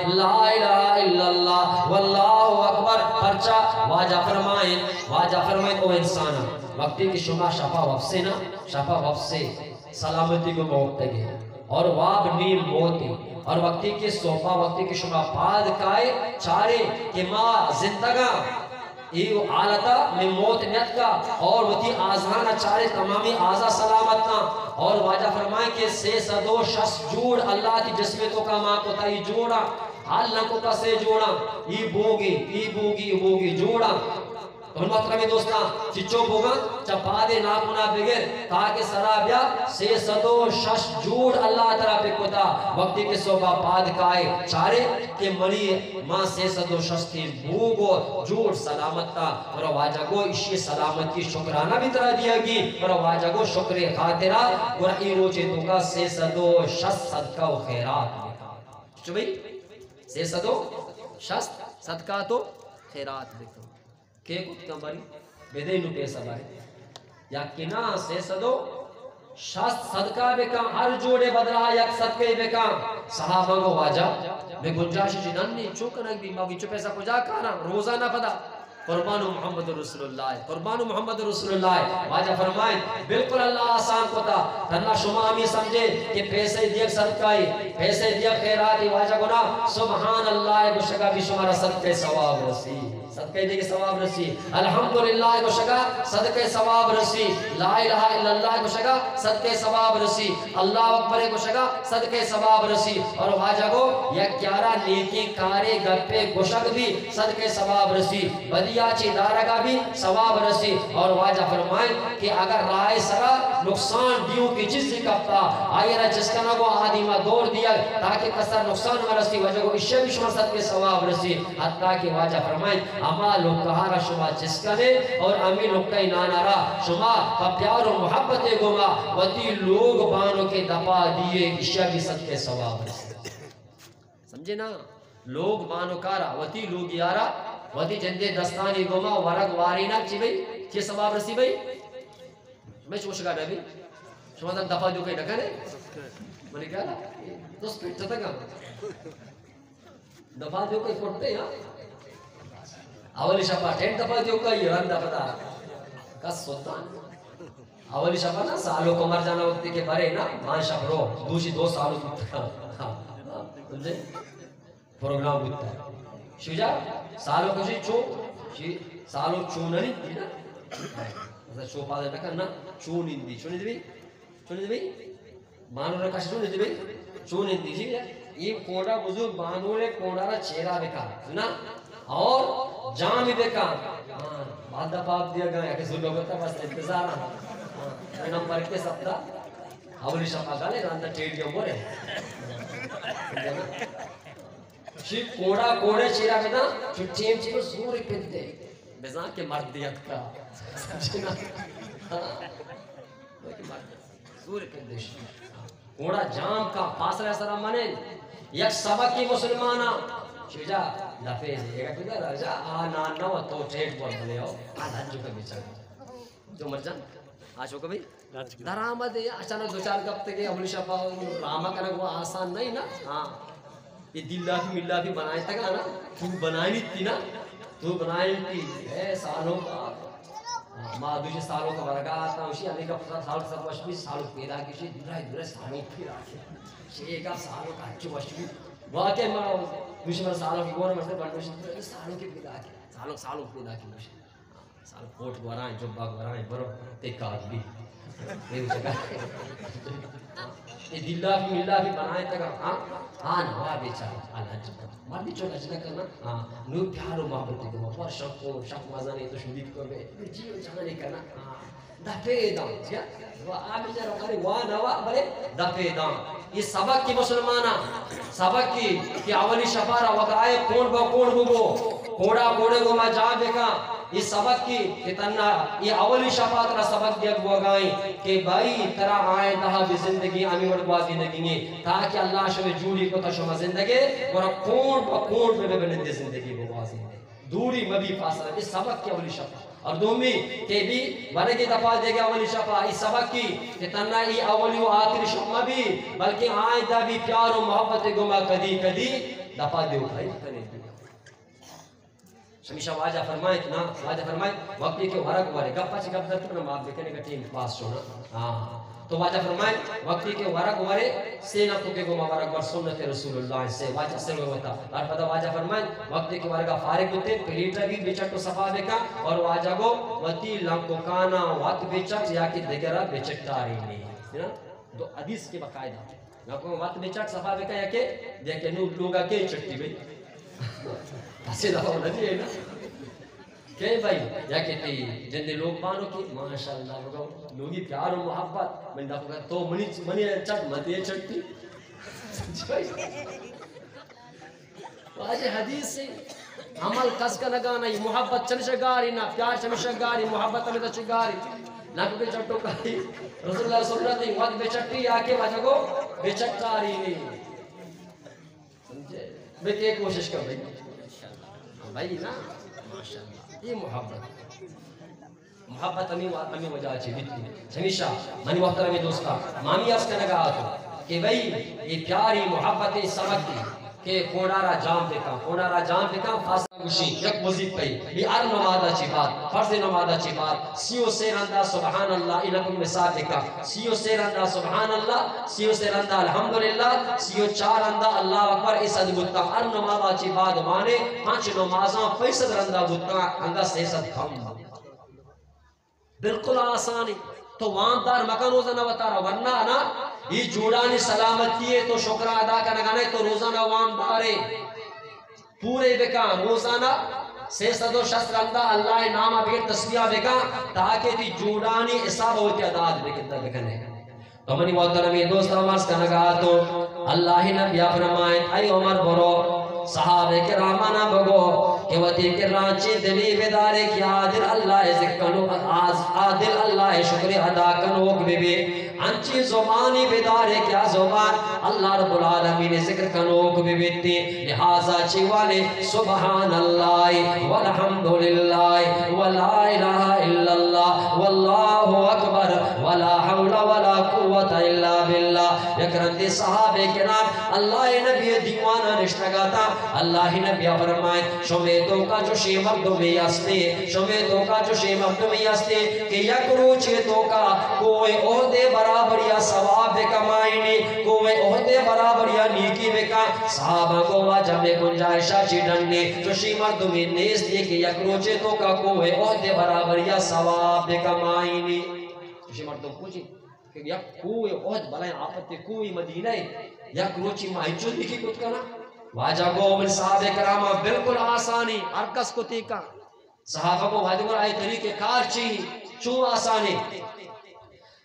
B: لا الہ الا اللہ واللہ اکبر پرچا واجہ فرمائیں او انسانا وقتی کی شما شفا وفسے نا شفا وفسے سلامتی کو موت تگے اور واب نیم موتی اور وقتی کے صوفہ وقتی کے شما پاد کائے چارے کہ ماں زندگاں ایو آلتا میں موت نیت کا اور وتی آزانہ چارے تمامی آزا سلامتنا اور واجہ فرمائیں کہ 660 جوڑ اللہ کی جسمے تو کا ماں کو تا ای جوڑا حال نہ کو تا سے جوڑا ای بوگی جوڑا تو محترمی دوستاں چچو بوگا چپا دے ناکونا بگر تاکہ سرابیا 660 جوڑ اللہ طرح پہ کتا وقتی کے صوبہ پاد کائے چارے کہ منی ماں 660 کی بوگو جوڑ سلامتا اور واجہ کو اسی سلامت کی شکرانہ بھی طرح دیا گی اور واجہ کو شکر خاطرہ اور ای روچے تو کا 660 صدقہ و خیرات چو بھئی 660 صدقہ تو خیرات دیکھو کہ کچھ کم باری بیدے نو پیسہ باری یا کنا 660 صدقہ بکام ہر جوڑے بدلا یک صدقے بکام صحابہ کو واجہ میں گنجاشی جنان نہیں چوکنک بھی ماں چو پیسہ کجا کانا روزانہ پدا قربان محمد رسول اللہ واجہ فرمائیں بالکل اللہ آسان کو تا اللہ شما ہمیں سمجھے کہ پیسے دیکھ صدقائی پیسے دیکھ خیراتی واجہ گنا سبحان اللہ گوشگا بھی شمارا صدقے ثواب رسی صدقے دیکھ ثواب رسی الحمدللہ گوشگا صدقے ثواب رسی لا الہ الا اللہ گوشگا صدقے ثواب رسی اللہ اکبر گوشگا صدقے ثواب رسی اور واجہ گو یک 11 نیکی کارے گپے گوشگ بھی صدقے ثواب رسی بدیا چی دارگا بھی ثواب رسی اور واجہ فرمائیں کہ اگر رائے سرا نقصان دیوں کی چیز کپتا آئیے رہا جس کا نگو آدیمہ دور دیا تاکہ کسر نقصان مرسی واجہ کو اشیاء بھی شما صدقے ثواب رسی حتیٰ کہ واجہ فرمائیں اما لوگ کہارا شما جس کا دے اور امی لوگ کئی نانارا شما پیار و محبت گما وطی لوگ بانوں کے دپا دیئے اشیاء بھی صدقے ثواب رسی سمجھے نا لوگ بانوں کارا وطی لوگ یارا وطی جندے دستانی گما ورگ وارینا چی بھئی چی ثواب رسی بھئی میں چوش گا بھئی شما تن دفع جو کئی نکنے منی کہا تو سپیٹ چتا گا دفع جو کئی پڑھتے ہیں اولی شفا 10 دفع جو کئی رن دفع دا کس سلطان اولی شفا نا سالوں کو مر جانا وقتی کے بارے نا مان شف رو دوشی 2 سالوں کی پروگرام ہوتا ہے شجا سالوں کو چو سالوں چون نہیں دی نا مثلا چو پادر نہ کرنا چون دی چون دی بھی مانو رکھا چون دی بھی چون دی جی یہ کوڑا بزرگ بانو نے کوڑا را چہرہ بکا نا اور جام بھی بکا بعد دفعہ آپ دیا گیا کہ ظلم ہوتا بس انتظار میں نمبر کے سبتا اولی شفا گالے رانتا ٹیڑ گیا مورے شیف کوڑا کوڑے چیرا میں نا چھٹیم چیو زوری پھر دے بزان کے مردیت کا سمجھنا زوری پھر دے کوڑا جام کا پاسر ایسا رہا مانے یک سبکی مسلمانا شیجا لفیز ایک اپنے رجا آنا نو تو ٹھیٹ بول بلے ہو آدھا جو کبھی چاہتا جو مرجان آشو کبھی در آمد ہے اچانک دو چار گفتے کے اولی شفا راما کرنا وہ آسان نہیں نا ہاں یہ دلہ کی ملہ کی بنائی تک نا تو بنائی نہیں تھی نا تو بنائی تھی اے سالوں کا ماں دوشی سالوں کا برگا آتا اسی علی کا پتہ سالوں کا وشمی سالوں پیدا کشی دورہ سالوں پھر آکے شیئے کا سالوں کا اچھو وشمی واقعی ماں دوشی میں سالوں کی گونا مرتے بڑھوشی سالوں کی پیدا کی سالوں پیدا کی وشی سالوں کوٹ گوارائیں جبا گوارائیں برو تیکا آدمی یہ دلہ بھی ملہ بھی بنائے تک ہاں نوا بیچا آلہ جب مردی چوکا جنہ کرنا نو پیار و محبت دیکھو اور شک مزہ نہیں تو شدید کر گئے جیو جانا نہیں کرنا دپیدان وہ آب جرا کرے وانا وا بلے دپیدان یہ سبق کی مسلمانہ سبق کی کہ اولی شفارہ وقائے کون با کون بگو کوڑا کوڑے گو ما جان دیکھا یہ سبق کی کہ تنہ یہ اولی شفاعت را سبق دیا گو گائیں کہ بھائی ترا آئے دہا بھی زندگی امی وڑبا زندگی میں تاکہ اللہ شوے جوڑی کو تشمہ زندگی ورہ کون با کون پہ بے زندگی بوازی دوری مبی فاصلہ اس سبق کی اولی شفاعت اور دومی کہ بھی ورگی دفعہ دے گا اولی شفا اس سبق کی کہ تنہ ای اولی و آخری شفا بھی بلکہ آئندہ بھی پیار و محبت گما کدی کدی دفعہ دے اٹھائی کرنے دے شمیشہ واجہ فرمائے اتنا واجہ فرمائے وقتی کے ورگ ورے گپا چی گپ درتو نا ماپ دیکھنے کا ٹیم پاس چھوڑا تو واجہ فرمائے وقتی کے ورگ ورے سینتو کے گما ورگ ور سنت رسول اللہ سے واجہ سے ہوتا اور پتہ واجہ فرمائے وقتی کے ورگا فارغ ہوتے پلیٹر بھی بیچٹ صفا دیکھا اور واجہ گو وطی لنکو کانا وقت بیچٹ یا کی دگرہ بیچٹ تاری نہیں دو حدیث کے باقاعدہ لنکو وقت بیچٹ صفا دیکھا یا کہ دیکھے نو لوگا کے چٹی بھی ایسے دفعہ ہونا دیئے نا کہ بھائی یا کہتی جن لوگ بانو کی ماشاءاللہ لوگی پیار و محبت میں دفعہ تو منی چٹ مدی چٹتی واجہ حدیث سے عمل کس کا لگانا یہ محبت چنشگاری نا پیار چنشگاری محبت میں چنشگاری نا کوئی چٹو کاری رسول اللہ صلی اللہ علیہ وسلم وقت بے چٹی آکے واجہ کو بے چٹاری نہیں سمجھے میں کہ کوشش کر بھائی بھائی نا ماشاءاللہ یہ محبت ہمیں وجہ اچھی بیتی ہمیشہ منی محترمی دوستا مامی اس کا نگاہ آتا کہ بھئی یہ پیاری محبت سبق کی کہ کونارا جام دیکھا فاصلہ گوشی یک مزید پئی یہ ار نمادہ چی بات فرض نمادہ چی بات سیو سیرندہ سبحان اللہ انکم مثال دیکھا سیو سیرندہ سبحان اللہ سیو سیرندہ الحمدللہ سیو چارندہ اللہ اکبر اسد بتا ار نمادہ چی بات مانے 5 نمازاں فیصد رندہ بتا انگا سیصد کم بالکل آسانی تو واندار مکان روزانہ بتارا ورنہ نا یہ جوڑانی سلامتی ہے تو شکرہ ادا کرنا ہے تو روزانہ واندارے پورے بکا روزانہ 660 رندہ اللہ نامہ بگر تسبیح بکا تاکہ تی جوڑانی حساب ہوتی عداد بکتا بکنے تو منی محترمی دوست عمرز کا نگاہ تو اللہ نبی فرمائیں اے عمر برو صحابہ کرامانہ بگو کہ وطی کرانچی دلی بیدارے کی عادل اللہ ذکرنو عادل اللہ شکر ادا کنوک بی انچی زبانی بیدارے کیا زبان اللہ رب العالمین ذکر کنوک بیتی لہذا چیوانے سبحان اللہ والحمدللہ ولا الہ الا اللہ واللہ اکبر ولا حول ولا قوت الا باللہ یکرندی صحابہ کرام اللہ نبی دیوانہ نشتگاتا اللہ نبی فرمائے شمیتوں کا جو شی مردمی استے شمیتوں کا جو شی مردمی استے کہ یک روچیتوں کا کوئی عہدے برابر یا ثواب کمائنی کوئی عہدے برابر یا نیکی بکا صحابہ کو واجہ میں گنجائشہ چی ڈنگی جو شی مردمی نیس دی کہ یک روچیتوں کا کوئی عہدے برابر یا ثواب کمائنی جو شی مردم پوچھی کہ یک کوئی عہد بلائیں آپتے کوئی مدینہ یک روچی ماہی چل دیکھی کت کرنا واجہ کو من صحابہ کرامہ بالکل آسانی ارکس کو تیکا صحابہ کو واجہ کو آئی طریقے کار چیہی چون آسانی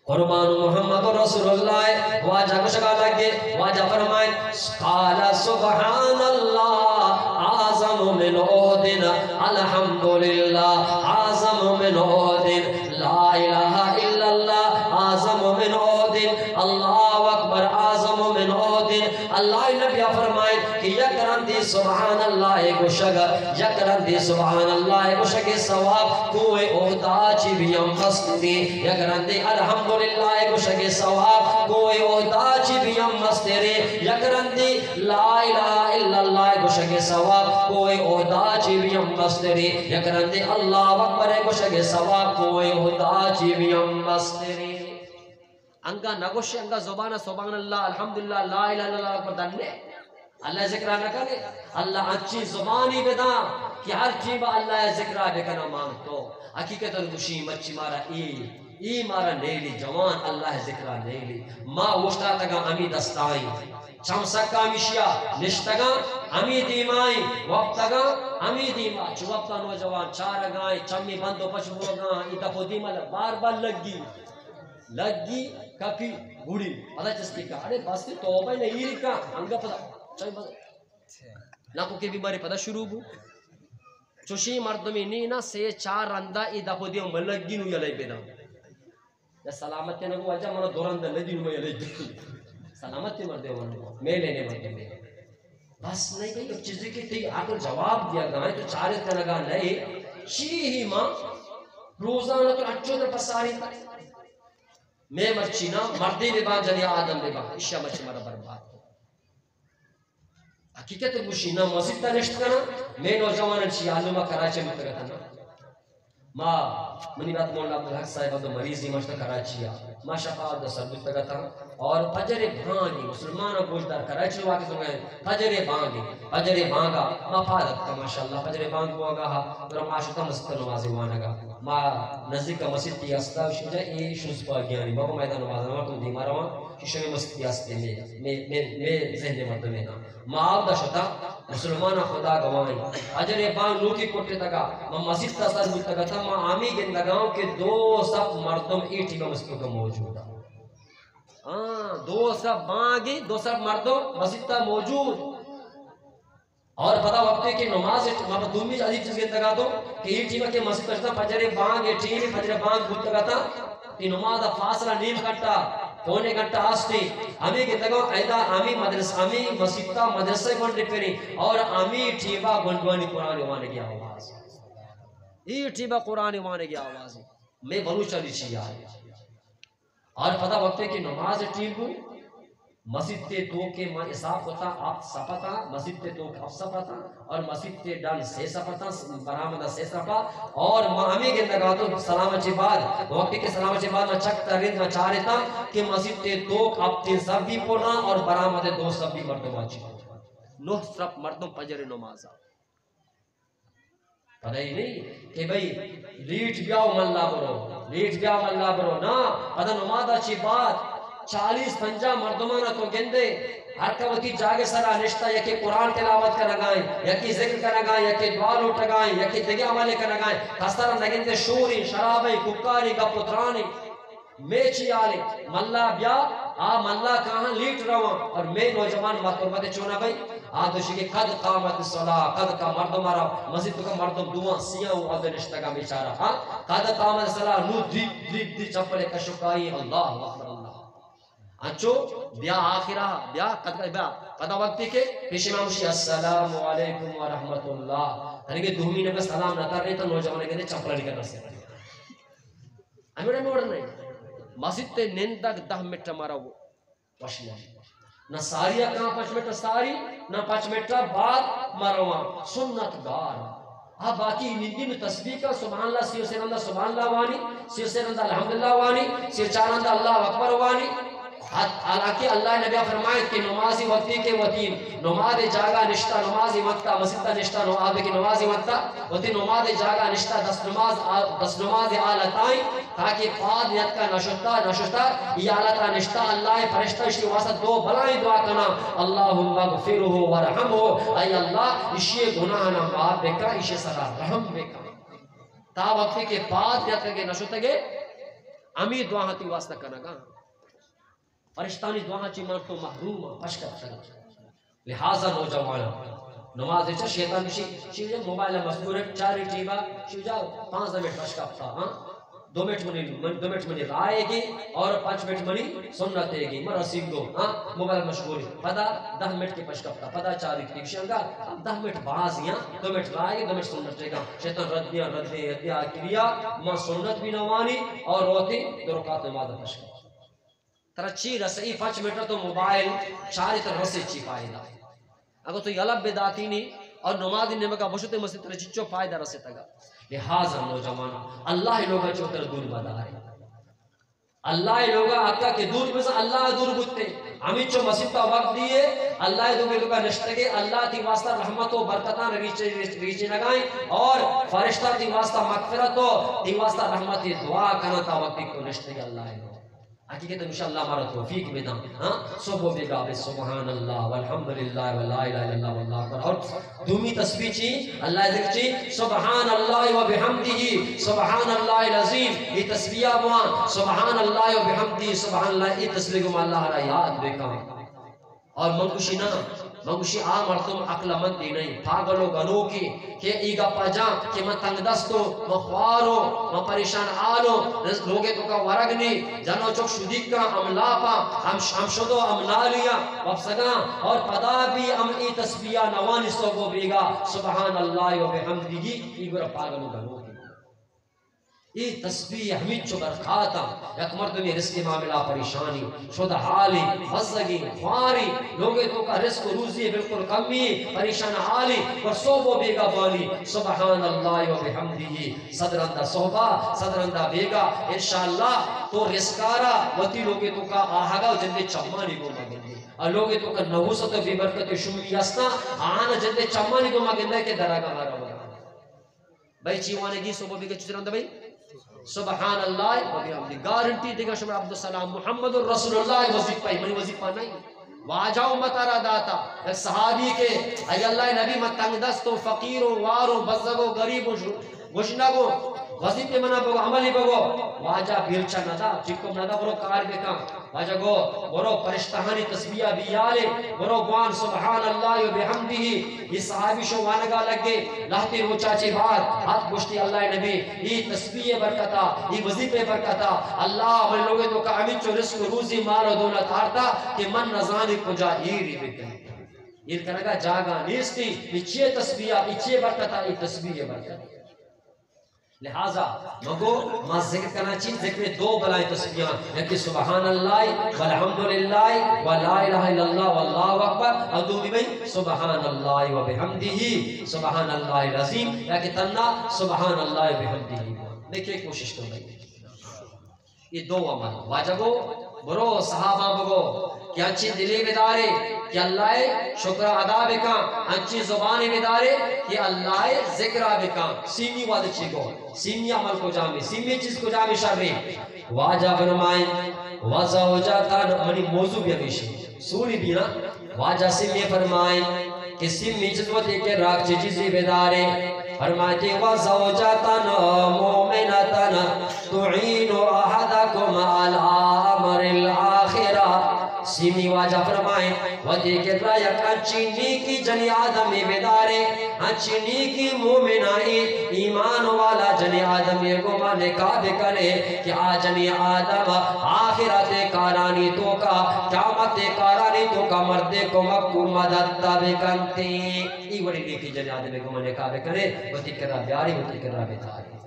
B: قربان محمد رسول اللہ واجہ کو شکا لگے واجہ فرمائیں قال سبحان اللہ آزم من عہدن الحمدللہ آزم من عہدن لا الہ الا اللہ آزم من عہدن اللہ اکبر آزم من عہدن اللہ نبی فرمائیں کہ یکرندی سبحان اللہ کو شگا یکرندی سبحان اللہ کو شگے ثواب کوئی عہدہ چی بھی ہم مستنی یکرندی الحمدللہ کو شگے ثواب کوئی عہدہ چی بھی ہم مستنی یکرندی لا الہ الا اللہ کو شگے ثواب کوئی عہدہ چی بھی ہم مستنی یکرندی اللہ اکبر کو شگے ثواب کوئی عہدہ چی بھی ہم مستنی انگا نگوشی انگا زبانہ سبحان اللہ الحمدللہ لا الہ الا اللہ پر دننے اللہ ذکرہ نہ کرے اللہ اچھی زبانی بدا کہ ہر چیبہ اللہ ذکرہ بکنا مانگتو حقیقت دوشی مچی مارا ای
C: ای مارا نیلی جوان اللہ ذکرہ نیلی ما وشتا تگا امی دستائی چم سکا مشیا نشتگا امی دیمائی وقتگا امی دیمائی چو وقتا نوجوان چار گائیں چمی بندو پچھو گاں ای دفو دیما بار بار لگی کپی بوڑی پتا چس کی کہا ارے بس کی توبہ نہیں رکھا انگا پتا چاہی پتا ناکو کے بیماری پتا شروع بو چوشی مردمی نینا سے چار رندہ ای دفو دیو ملگی نو یلائی پیدا یا سلامتی نگو اجا منا دوران دل دی نو یلائی پیدا سلامتی مردے ونو میں لینے مردے میں بس نہیں کہیں ایک چیزی کی تھی آکر جواب دیا گائیں تو چارت کا نگا نہیں چی ہی ماں روزانہ تو اچھو در پساری تا میں مرچی نا مردی ببان جنی آدم ببان اشیا مرچی مرا برباد حقیقت گوشی نا مسجد تا نشت کنا میں نوجوان چی آلوما کراچے متگتا نا ما منی بات مولا عبدالحق صاحب دو مریضی مشتا کراچیا ما شفاعت دو سربت تگتا اور فجر بھانگی مسلمان و گوشدار کراچی واقع سن گئے فجر بھانگا ما فادت کا ماشاءاللہ فجر بھانگ کو آگا اور ما شتا مسجد نمازی وانگا ما نزدیک کا مسجد کی استا شجا ای شنس پا گیانی بابا میدان نماز نمارتوں دیما رواں ششمی مسجد کی استے میں ذہن مردمینا ما آب دا شتا مسلمان خدا گوائیں فجر بھانگ لوکی کوٹے تگا ما مسجد تا سر ملتگا تھا ما آمی گندگاؤں کے دو سب مردم ایٹی کا مسجد کا موجود ہے دو سب بانگی دو سب مردم مسجد تا موجود اور پتا وقت ہے کہ نماز دومی عجیب چیز گندگا دو کہ ایٹی کے مسجد کرتا فجر بانگ ایٹی فجر بانگ بھولتگا تھا کہ نماز فاصلہ نیم گھنٹا پونے گھنٹہ آستے ہمیں گندگاؤں ایدہ ہمیں مدرسہ ہمیں مسجد تا مدرسہ گھنٹے پیری اور ہمیں ٹھیبا گھنٹوانی قرآن وانے گیا آواز یہ ٹھیبا قرآن وانے گیا آواز میں بلوچہ لیچی آئے اور پتا وقت ہے کہ نماز ٹھیک ہوئی مسجد تے تو کے ماں اصاف ہوتا آپ سپتا مسجد تے تو کے آپ سپتا اور مسجد تے ڈان سے سپتا برامدہ سے سپا اور ہمیں گندگا تو سلامتی بعد وقت کے سلامتی بعد میں چکتا رند میں چارتا کہ مسجد تے تو آپ تے سب بھی پڑھنا اور برامدہ دو سب بھی مردم آچی نوہ سرپ مردم پجر نمازہ پتہ ہی نہیں کہ بھئی لیٹ بیاو ملا برو نا پتہ نمازہ چی بات 40-50 مردمانہ تو گندے ہر کبھی جاگے سرا نشتہ یکی قرآن تلاوت کا نگائیں یکی ذکر کا نگائیں یکی دعا لوٹ لگائیں یکی دگی عملے کا نگائیں کسرہ نگندے شوری شرابی ککاری کا پترانی میچی آلے ملا بیا ملا کہاں لیٹ رہا اور میں نوجوان مطلبت چونا بھئی آدھوشی کے قد قامت الصلاة قد کا مردم آرہا مسجد کا مردم دوان سیاں و عدد نشتہ کا بیچارہ قد قامت الصلاة نو دی چپلے کشکائی اللہ اکبر اللہ انچو بیا آخرہ بیا قد وقتی کے پیش امام شی السلام علیکم ورحمت اللہ ہرگے دومی نے سلام نہ کر رہے تو نوجوانے کہتے چپلہ نہیں کرنا سے ہمیں موڑ نہیں مسجد تے نندک 10 منٹ مارا وہ وشنہ نہ ساریہ کہاں 5 منٹ ساری نہ 5 منٹ بعد ماروا سنت گار باقی نندی میں تسبیح کا سبحان اللہ سیر سے رندہ سبحان اللہ وانی سیر سے رندہ الحمدللہ وانی سیر چارندہ اللہ اکبر وانی حالانکہ اللہ نبی فرمائے کہ نمازی وقتی کے وطین نماز جاگا نشتہ نمازی وقتا مسجدہ نشتہ نمازی وقتا وطی نماز جاگا نشتہ 10 نماز آلتائیں تاکہ پاد نیت کا نشتہ یہ آلتہ نشتہ اللہ فرشتہ اشتی واسط 2 بلائیں دعا کنا اللہم اغفرہ ورحمہ اے اللہ اشیے گناہ نہ معاف بکا اشیے سرا رحم بکا تا وقتی کے پاد نیت کے نشتہ گے امی دعا ہاتی واسطہ کنا گا فرشتانی دعا چی مانتو محروم پشکت شکت لہذا نوجوانا نماز دیچا شیطان بشی شیجا موبائل مصدور ہے 4 ٹیبا شیجا 5 منٹ پشکت تھا 2 منٹ منی رائے گی اور 5 منٹ منی سنت دے گی مرہ سیکھ دو موبائل مشغول پدا 10 منٹ کی پشکت تھا پدا 4 ٹیک شنگا 10 منٹ بازیاں 2 منٹ رائے گی 2 منٹ سنت دے گا شیطان ردیا کریا ماں سنت بھی نوانی اور روتی 2 رکعت نماز پشکت ترچی رسئی 5 منٹ تو موبائل چاری طرح سے چی فائدہ اگر تو یلب بداتی نہیں اور نماز نمکا بشت مسجد ترچیچو فائدہ رسے تگا لہذا نوجوانا اللہ لوگا چوتر دور بدا رہے اللہ لوگا آقا کے دور میں سے اللہ دور بودتے ہمیں چو مسجد کا وقت دیئے اللہ دو لوگا نشتگے اللہ تی واسطہ رحمت و برکتان ریچے نگائیں اور فرشتہ تی واسطہ مغفرت و تی واسطہ رحمت دعا کرنا تا وقت کو نشتگے اللہ لوگا حقیقت انشاءاللہ ہمارا توفیق میں دا صبح بے گا سبحان اللہ والحمدللہ ولا الہ الا اللہ واللہ اکبر اور دومی تسبیح چی اللہ ذکر چی سبحان اللہ و بحمدہ سبحان اللہ العظیم یہ تسبیح موان سبحان اللہ و بحمدہ سبحان اللہ یہ تسبیح کو اللہ را یاد بے کام اور منگوشی نا منگوشی مردم عقل مند دی نہیں پاگلو گنو کی کہ ایگا پجاں کہ میں تنگ دستو میں خوارو میں پریشان آلو لوگے تو کا ورگنی جنو چک شدید کا املاپا ہم شدو امنالیا وفسگاں اور پدا بھی ای تسبیح نوانی سوگو بیگا سبحان اللہ و بحمدہ ایگو را پاگلو گنو کی یہ تسبیح ہمیں چو برخاتا یک مردمی رزق معاملہ پریشانی شدہ حالی مزگی خواری لوگے تو کا رزق روزی بالکل کمی پریشان حالی پر صوبو بیگا بانی سبحان اللہ و بحمدہ صدرندہ صحبہ صدرندہ بیگا انشاءاللہ تو رزقارا وطی لوگے تو کا آہگا جندے چمانی کو مگندے اور لوگے تو کا نحوست و برکت شمولی اسنا آنا جندے چمانی کو مگندے کے دراغا مارا مارا بھائی چیوانے گی صوبو بیگا چترندہ بھائی سبحان اللہ و بحمدہ گارنٹی دیگا شبر عبدالسلام محمد رسول اللہ وزیفہ منی وزیفہ نہیں واجہ امت را داتا ایک صحابی کے اے اللہ نبی میں تنگ دستو فقیرو وارو بزگو غریبو گشنگو وزیفے منا بگو عملی بگو واجہ بیلچہ ندا چکم ندا برو کار بکا واجہ گو برو پرشتہانی تسبیح بیالے برو گوان سبحان اللہ و بحمدہ یہ صحابی شو وانگا لگے لہتے رو چاچے بات ہاتھ گوشتی اللہ نبی یہ تسبیح برکتا یہ وزیفے برکتا اللہ من لوگے تو کا امین چو رزق روزی مال و دولت آرتا کہ من نزانی کجا ایری بکن یہ کنگا جاگا نیستی اچھے تسبیح اچھے برکتا یہ تسبیح برکتا لہذا مگو ما ذکر کرنا چاہیے ذکر دو بلائیں تسبیحاں یکی سبحان اللہ والحمدللہ ولا الہ الا اللہ واللہ اکبر اور دو بھی سبحان اللہ و بحمدہ سبحان اللہ العظیم یکی تنہ سبحان اللہ و بحمدہ دیکھیں کوشش کر رہی یہ دو عمل واجبو برو صحابہ بگو کہ اچھی دلی بیدارے کہ اللہ شکر ادا بکا اچھی زبانی بیدارے کہ اللہ ذکر بکا سیمی وعد چی کو سیمی عمل کو جامی سیمی چیز کو جامی شرری واجہ فرمائیں وزوجتا منی موضوع بھی ہمیشہ سوری بھی نا واجہ سیمی فرمائیں کہ سیمی چیز وہ دیکھے راک چیزی بیدارے فرماتے وزوجتا مومنتا تعین احدکم علی امر الاخرہ سیمی واجہ فرمائیں ودی کتلا یک اچھی نیکی جنی آدمی بیدارے اچھی نیکی مومنائی ایمان والا جنی آدمی کو نکاح بکنے کہ جنی آدم آخرت کارانی تو کا قیامت کارانی تو کا مردے کو مکو مدد بکنتی ای بڑی نیکی جنی آدمی کو نکاح بکنے ودی کرا بیاری ودی کرا بیداری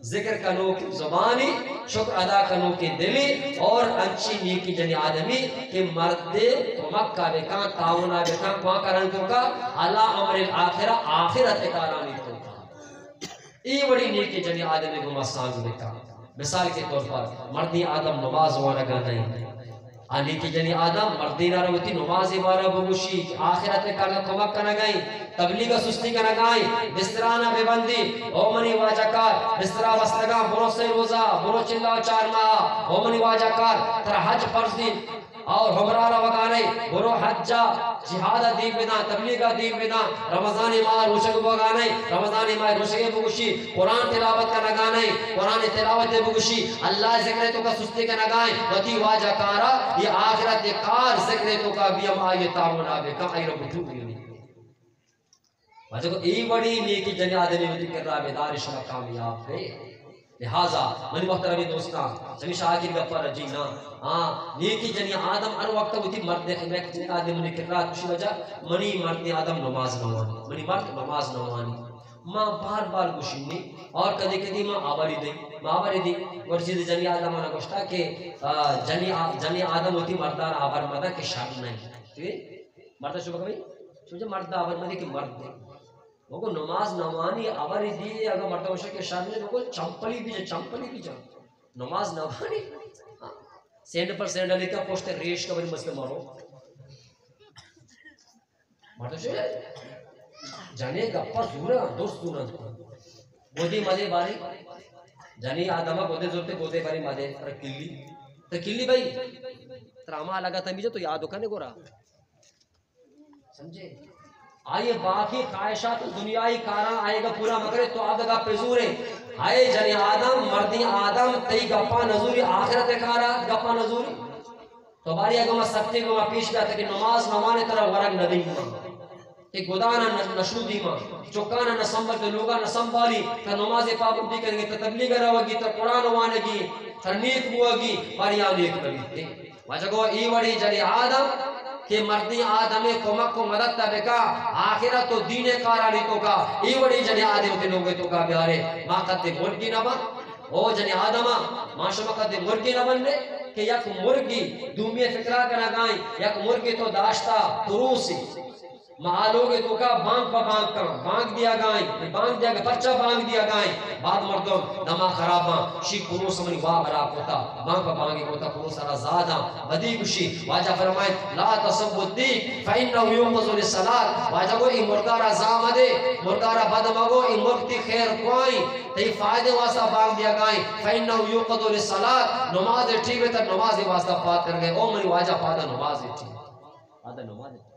C: ذکر کنو کی زبانی شکر ادا کنو کی دلی اور انچی نیکی جنی آدمی کہ مردے مکہ بکان تاؤنا بکان وہاں کرن تو کا اللہ عمر الاخرہ آخرت کارانی تو کا ای بڑی نیکی جنی آدمی کو مسانگ بکان مثال کے طور پر مردی آدم نماز وارگا نہیں آنی کی جنی آدم مردین روتی نمازی بارا بگوشی آخرت کرنا کمک کرنا گئی تبلیغ سستی کرنا گئی بسترانہ بے بندی او منی واجہ کار بسترہ وستگاں برو سے روزہ برو چلہ چار ماہ او منی واجہ کار تر حج فرض دی اور ہمرارہ وگانے برو حجہ جہادہ دین بنا تبلیغہ دین بنا رمضان ماہ روشک بگانے رمضان ماہ روشک بگوشی قرآن تلاوت کا نگانے قرآن تلاوت بگوشی اللہ ذکر تو کا سستی کا نگائیں وطی واجہ کارا یہ آخرت کار ذکر تو کا بیم آئیے تاؤنا بے کم آئی رب جو بھی واجہ کو ای بڑی نیکی جنی آدمی ہوتی کر رہا بیدار شما کامیاب ہے لہذا منی محترمی دوستان ہمیشہ آخر گفر رجینا نیکی جنی آدم ہر وقت ہوتی مرد خیمہ کچھ آدمی منی کر رہا کچھ وجہ منی مرد آدم نماز نوانی منی مرد نماز نوانی ماں بار بار گوشنی اور کدی کدی ماں آواری دی اور چیز جنی آدم آنا گوشتا کہ جنی آدم ہوتی مردان آبار مدہ کہ شرط نہیں مردہ شبہ کبھی سمجھے مرد آبار مدہ کہ مرد دے وہ کو نماز نوانی آواری دی اگر مرد ہوشا کہ شرط نہیں وہ کو چمپلی بھی جا نماز نوانی سینڈ پر سینڈ کا پوچھتے ریش کا بنی مسئلہ مارو مارتا شوئے جانے گپا زورا دوست زورا گودی مدے باری جانی آدمہ گودے زورتے گودے باری مدے تو کلی بھائی تراما لگا تھا تو یاد ہوکا نہیں گو رہا سمجھے آئیے باقی خواہشات دنیای کارا آئے گا پورا مکرے تو آپ دگا پیزورے آئے جنی آدم مردی آدم تی گپا نظوری آخرت کارا گپا نظوری تو باری اگو میں سکتے گو میں پیش گیا تھا کہ نماز نمانے طرح ورگ ندی ماں کہ گدانا نشودی ماں چکانا نسمبر کے لوگا نسمبالی تا نماز پابندی کریں گے تا تبلیغ رہوگی تا قرآن وانگی تا نیک ہوگی باری آن نیک نبی واجہ گو ای وڑی جنی آدم کہ مردی آدمی کمک کو مدد تبکا آخرت تو دین کارانی تو کا ای وڑی جنی آدم تے لوگے تو کا بیارے ماں قد مرگی نہ بن او جنی آدمہ ماں شما قد مرگی نہ بن لے کہ یک مرگی دومی فکرہ کا نگائیں یک مرگی تو داشتا تروسی معلوگے تو کا بانگ پا بانگ کام بانگ دیا گائیں بانگ دیا گا بچہ بانگ دیا گائیں بعد مردم دما خراباں شی کنو سمنی واہ براب ہوتا بانگ پا بانگی ہوتا کنو سارا زاداں بدی گوشی واجہ فرمائیں لا تصب الدیق فإنہو یومزو للصلاة واجہ گو ای مرگارا زام دے مرگارا بدمگو ای مرگتی خیر کوائیں تی فائدے واسطہ بانگ دیا گائیں فإنہو یومزو للصلاة نماز ٹھیک ہے تر نماز واسطہ پات کر گئے او منی واجہ پادا نماز ٹھیک پادا نماز ٹھیک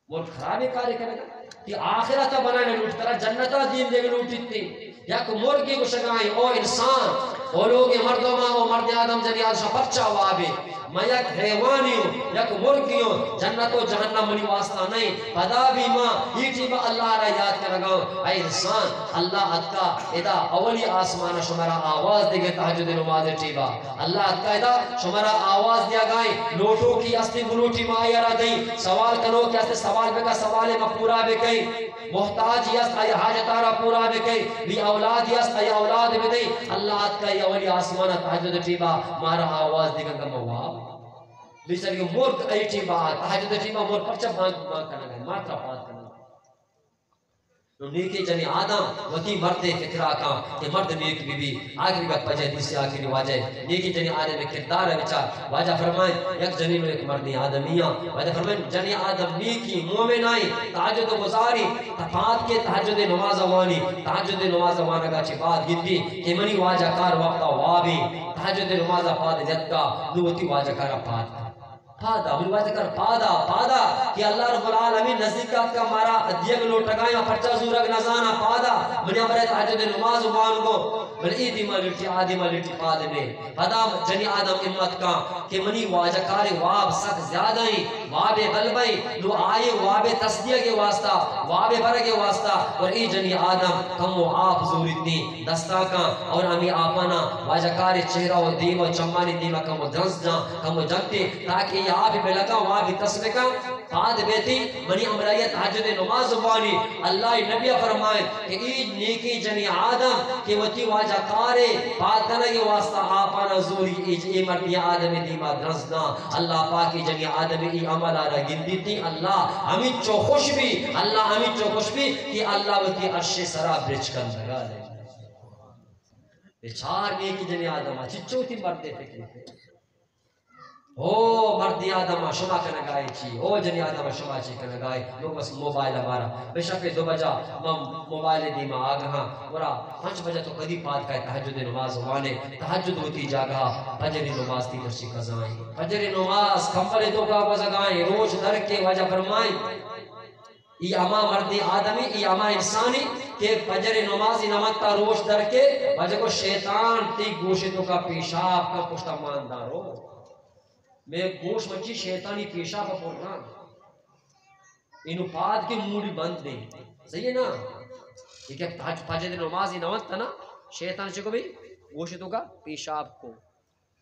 C: وہ خرابی کاری کرے گا کہ آخرت بنانے لوٹ کرا جنتا دین دے گے لوٹی تھی یک مرگی کو شگائیں او انسان او لوگ مردوں ماں او مرد آدم جنی آدشا بچہ وابے میں یک حیوانی ہوں یک مرگی ہوں جنت و جہنم منی واسطہ نہیں پدا بھی ماں ایٹی با اللہ را یاد کر رگاؤں اے انسان اللہ اتکا ادا اولی آسمان شمارا آواز دے گے تحجد نماز ٹیبا اللہ اتکا ادا شمارا آواز دیا گائیں لوٹو کی استی بلوٹی ماں یارا دیں سوال کرو کہ استے سوال بے کا سوال میں پورا بے کئی محتاج یست آئی حاجتارا پورا بے کئی لی اولاد یست آئی اولاد بے دیں اللہ اتکا یا اولی آسمان تحجد ٹیبا مارا آواز دے گا مواب لیسر یہ مرد ایٹی بات تحجد ٹیبا مرد پرچہ بانگ کرنا گئے ماترہ پات کرنا نیکی جنی آدم وطی مرد فکرہ کا کہ مرد نیک بی بی آگری وقت پجے دیسی آخری واجہ نیکی جنی آدم میں کردار ہے بچار واجہ فرمائیں یک جنی میں ایک مردی آدمیاں واجہ فرمائیں جنی آدم نیکی مومن آئی تحجد گزاری تفات کے تحجد نماز وانی تحجد نماز وانا کا چی بات گیتی کہ منی واجہ کار وقتا وابی تحجد نماز پاد جدکا نوتی واجہ کارا پاد پادا ہمیں بات کر پادا کہ اللہ رب العالمین نزدیکات کا مارا دیگ لوٹگائیں پرچہ زورگ نزانا پادا منی امرے تحجد نماز مانگو من ایدی ملٹی آدی ملٹی پادنے پادا جنی آدم امت کا کہ منی واجہ کارے واب سخت زیادہ ہی واب غلبائی لو آئے واب تصدیہ کے واسطہ واب برگ واسطہ اور ای جنی آدم کم و آپ زوریتنی دستا کا اور امی آپانا واجہ کارے چہرہ و دیم و چمانی دیمہ کم و درس جاں کم و جگتے تاکہ یہ آپ بھی لگا وہاں بھی تصویقہ پاد بیتی منی امرائیت تحجد نماز زبانی اللہ نبی فرمائے کہ ایج نیکی جنی آدم کہ وطی واجہ کارے پاد کنگے واسطہ آپانا زوری ایج ای مردی آدم دیما درزنا اللہ پاکی جنی آدم ای عمل آرہ گندی تھی اللہ ہمیں چو خوش بھی اللہ ہمیں چو خوش بھی کہ اللہ وطی عرش سرا برچ کر لگا لے بیچار نیکی جنی آدم چچو تھی مردے فکری تھے او مردی آدم شما کنگائی چی او جنی آدم شما چی کنگائی لوگ بس موبائل ہمارا بے شک 2 بجا موبائل دیما آگہاں ورا 5 بجا تو قدی پات کا تحجد نماز وانے تحجد ہوتی جاگہا فجر نماز تی درشی قضائیں فجر نماز کمبل دو کا بزگائیں روش در کے وجہ فرمائیں ای اما مردی آدمی ای اما انسانی کہ فجر نمازی نمکتا روش در کے وجہ کو شیطان تی گوشتوں کا پیشاب کا پشتا ماندارو میں گوش مچی شیطانی پیشا پا پور رہا انہو پاد کے موڑی بند دیں صحیح ہے نا یہ کہ فجر نمازی نمت تھا نا شیطان چکو بھی گوشتوں کا پیشاب کو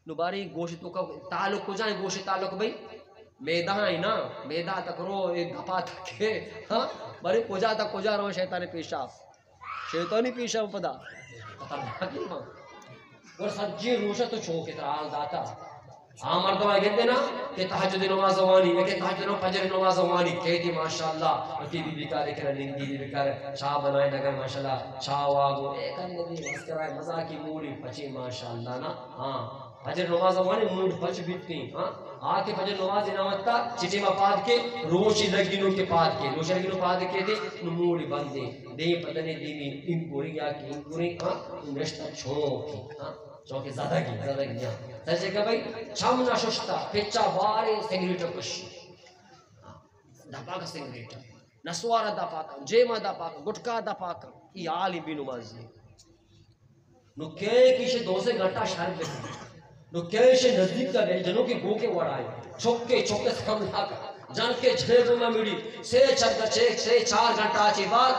C: نباری گوشتوں کا تعلق کو جائیں گوشت تعلق بھی میدہ ہی نا میدہ تک رو ایک دھپا تک ہے باری کجا تک کجا رو شیطانی پیشاب شیطانی پیشاب پدا خطرناکی ماں اور سجی روشت تو چھوکے تر آل داتا مردوں آئے گئے نا کہ تحجد نماز وانی میں کہ تحجد فجر نماز وانی کہتی ماشاءاللہ ٹی وی بکارے کرا نندی بھی بکارے چاہ بنائے نگر ماشاءاللہ چاہ واگو ایک اندی مسکرائے مزا کی موڑی پچی ماشاءاللہ نا ہاں فجر نماز وانے موڈ پچ بیتنی آکے فجر نماز نامتا چٹی ما پاد کے روشی لگینوں کے پاد کے روشی لگینوں پاد کے دے موڈی بندے دے پتنے دیوی ان پوری یا کی ان پوری نشتا چھوکی چونکہ زیادہ کی سرچے کہ بھائی چھم نہ ششتا پیچا بارے سنگریٹر کشی دپا کا سنگریٹر نسوارا دپا کا جیما دپا کا گٹکا دپا کا یہ آلی بھی نمازی نو کیشے 2 گھنٹہ شرب دیکھا نو کیشے نزدیک کا گئے جنوں کی گو کے وڑ آئے چھوکے سکم لکا جن کے جھیبوں میں مڑی سے 4 گھنٹہ آچے بعد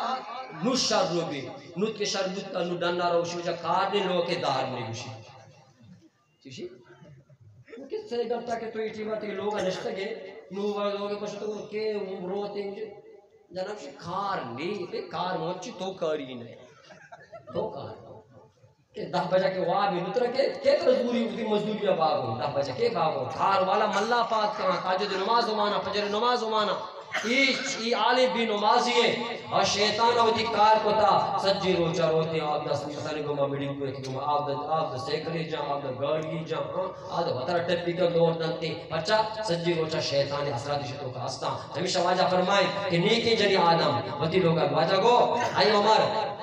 C: نو شر رو بھی نو کے شربت کا نو ڈننا روشی جا کارنے لو کے دار میں گوشی چیشی کس 3 گھنٹہ کے تو ایٹی بات لوگ نشتہ گئے نو لوگ پشتو کہ روتے ہیں جناب سے کار نہیں کار موچی تو کاری نہیں تو کار کہ 10 بجے کے وہاں بھی نتر کے مزدوری باغ ہو 10 بجے کے باغ ہو کار والا ملا پاک کہاں تاجد نماز مانا فجر نماز مانا ای عالم بھی نمازی ہے اور شیطان ہوتی کار کو تا سجی روچا روتے ہیں آپ دا سنسانی گما میڈیم کو ایک گما آپ دا سیکلی جام آپ دا گاڑی جام آپ دا وطر ٹپی کا دور دنتے پچھا سجی روچا شیطان اثراتی شتوں کا ہستا ہمیشہ واجہ فرمائیں کہ نیکی جنی آدم وطی لوگا واجہ گو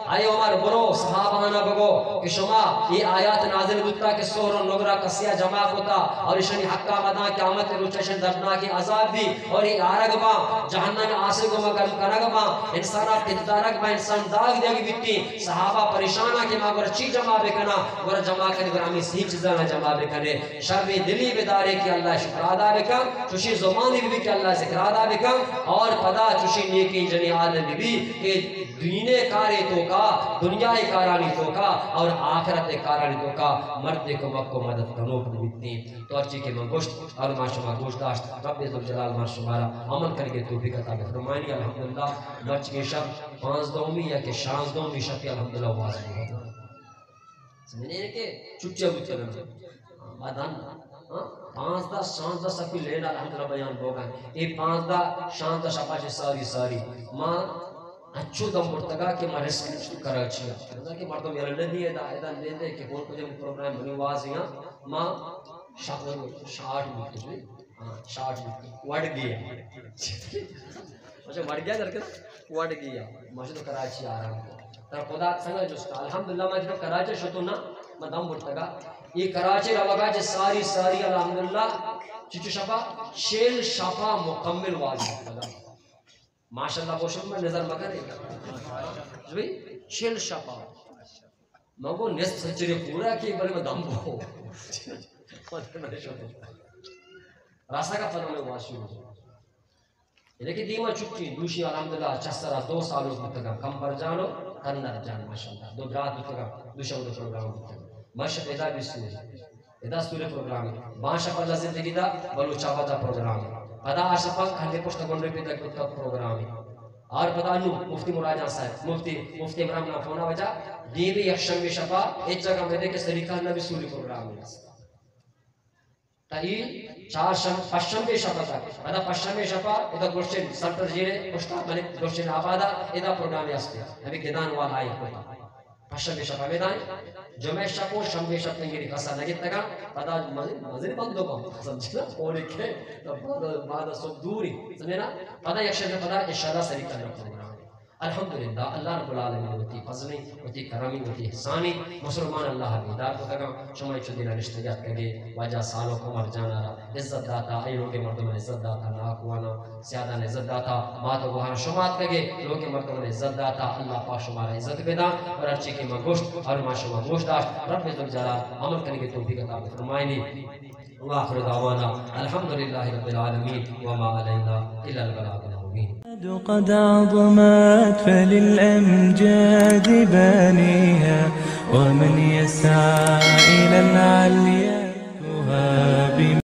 C: آئی عمر برو صحابانہ بگو کہ شما یہ آیات نازل بودتا کہ سور و نگرہ کسیا جمع ہوتا اور اشنی حقا مدان قیامت روچشن دردنا کی عذاب بھی اور یہ آرگ با جہنم آسے کو مگر کرگ با انسانا تدارک با انسان داغ دیگی بیتی صحابہ پریشانہ کے ماں گورا چی جمع بکنا گورا جمع کرنے گورا ہمیں سی چیزانا جمع بکنے شرم دلی بدارے کی اللہ شکر آدھا بکا چوشی زمانی بھی کہ اللہ ذکر آدھا بکا اور پدا چوشی نیکی جنی آدم بھی کہ دینے کارے تو کا دنیا کارانی تو کا اور آخرت کارانی تو کا مرد کو مکو مدد کرو بیتنی تو ارچی کے من گوشت اور ماشما گوشت داشت رب ذوالجلال ماشمارا عمل کر کے توفیق عطا فرمائیں الحمدللہ مرچ کے شب 5 دومی یا کہ 6 دومی شب کی الحمدللہ واضح ہوا سمجھنے ہیں کہ چچے بچے رہے بادان 5-10 سب کی لینا الحمدللہ بیان ہوگا یہ 5-10 شبہ ساری ماں اچھو دم برتگا کہ میں رسک کراچی ہے کہ مردم یہ لڑنے دیئے دا دے دے کہ کون کو جب پروگرام بنی واضح ماں شاٹ ملتی وڑ گیا وڑ گیا در کر وڑ گیا مجھے تو کراچی آ رہا ہوں تر خدا سنگا جو سکتا الحمدللہ میں جب کراچی شتو نا میں دم برتگا یہ کراچی روگا جی ساری الحمدللہ چچو شفا شیل شفا مکمل واضح ہوگا ماشاءاللہ بوشن میں نظر مگر ہے شیل شفا مگو نصف سنچری پورا کی بلے میں دم بہو راستہ کا فضل میں واشی ہو لیکن دیمہ چکی دوشی الحمدللہ 2 سالوں متگا کم پر جانو کنر جان ماشاءاللہ 2 رات متگا دوشہ وہ پروگرام متگا ماشاء ادا بھی سوری ادا سوری پروگرام باشا پر زندگی دا بلو چاوا دا پروگرام پدا آشپا کھنڈے پشت گنڈے پہ تک کا پروگرام اور پدا نو مفتی مراجع صاحب مفتی امرام نافونا وجہ دی بھی یکشن میں شفا ایک جگہ میں دے کے سریکہ نبی سوری پروگرام ہے تاہی 4 پشم بے شفا تھا پدا پشم بے شفا ادا گرشن سنٹر جیرے پشتا ملک گرشن آبادا ادا پروگرام یاستے ابھی گدان والا آئی ہوتا پشم بے شفا میدان جمعہ شپو شمبے شپ تنگیری قصہ نگیت تگا پدا مزید بندو کو سمجھنا پوری کے بعد سب دوری سمجھنا پدا یکشن میں پدا اشارہ سریکہ رکھتا ہے الحمدللہ اللہ رب العالمین ہوتی فضلی ہوتی کرامی ہوتی احسانی مسلمان اللہ بیدار کو تگا شمائی چندینا رشتگیات کگے واجہ سالوں کو مر جانا رہا عزت داتا ای لوگ مردم عزت داتا ناکوانا سیادہ نے عزت داتا مات و گوھر شمات کگے لوگ مردم عزت داتا اللہ پاک شمارا عزت بیدا اور ارچی کی مگوشت اور ما شما گوشت داشت رب ذوالجلال عمل کرنے کے توفیق عطا فرمائنی وآخر دعوانا الحمدللہ رب العالمین وما علینا الا البلاغ المبین
A: قد عظمت فللأمجاد بانيها ومن يسعى إلى العليا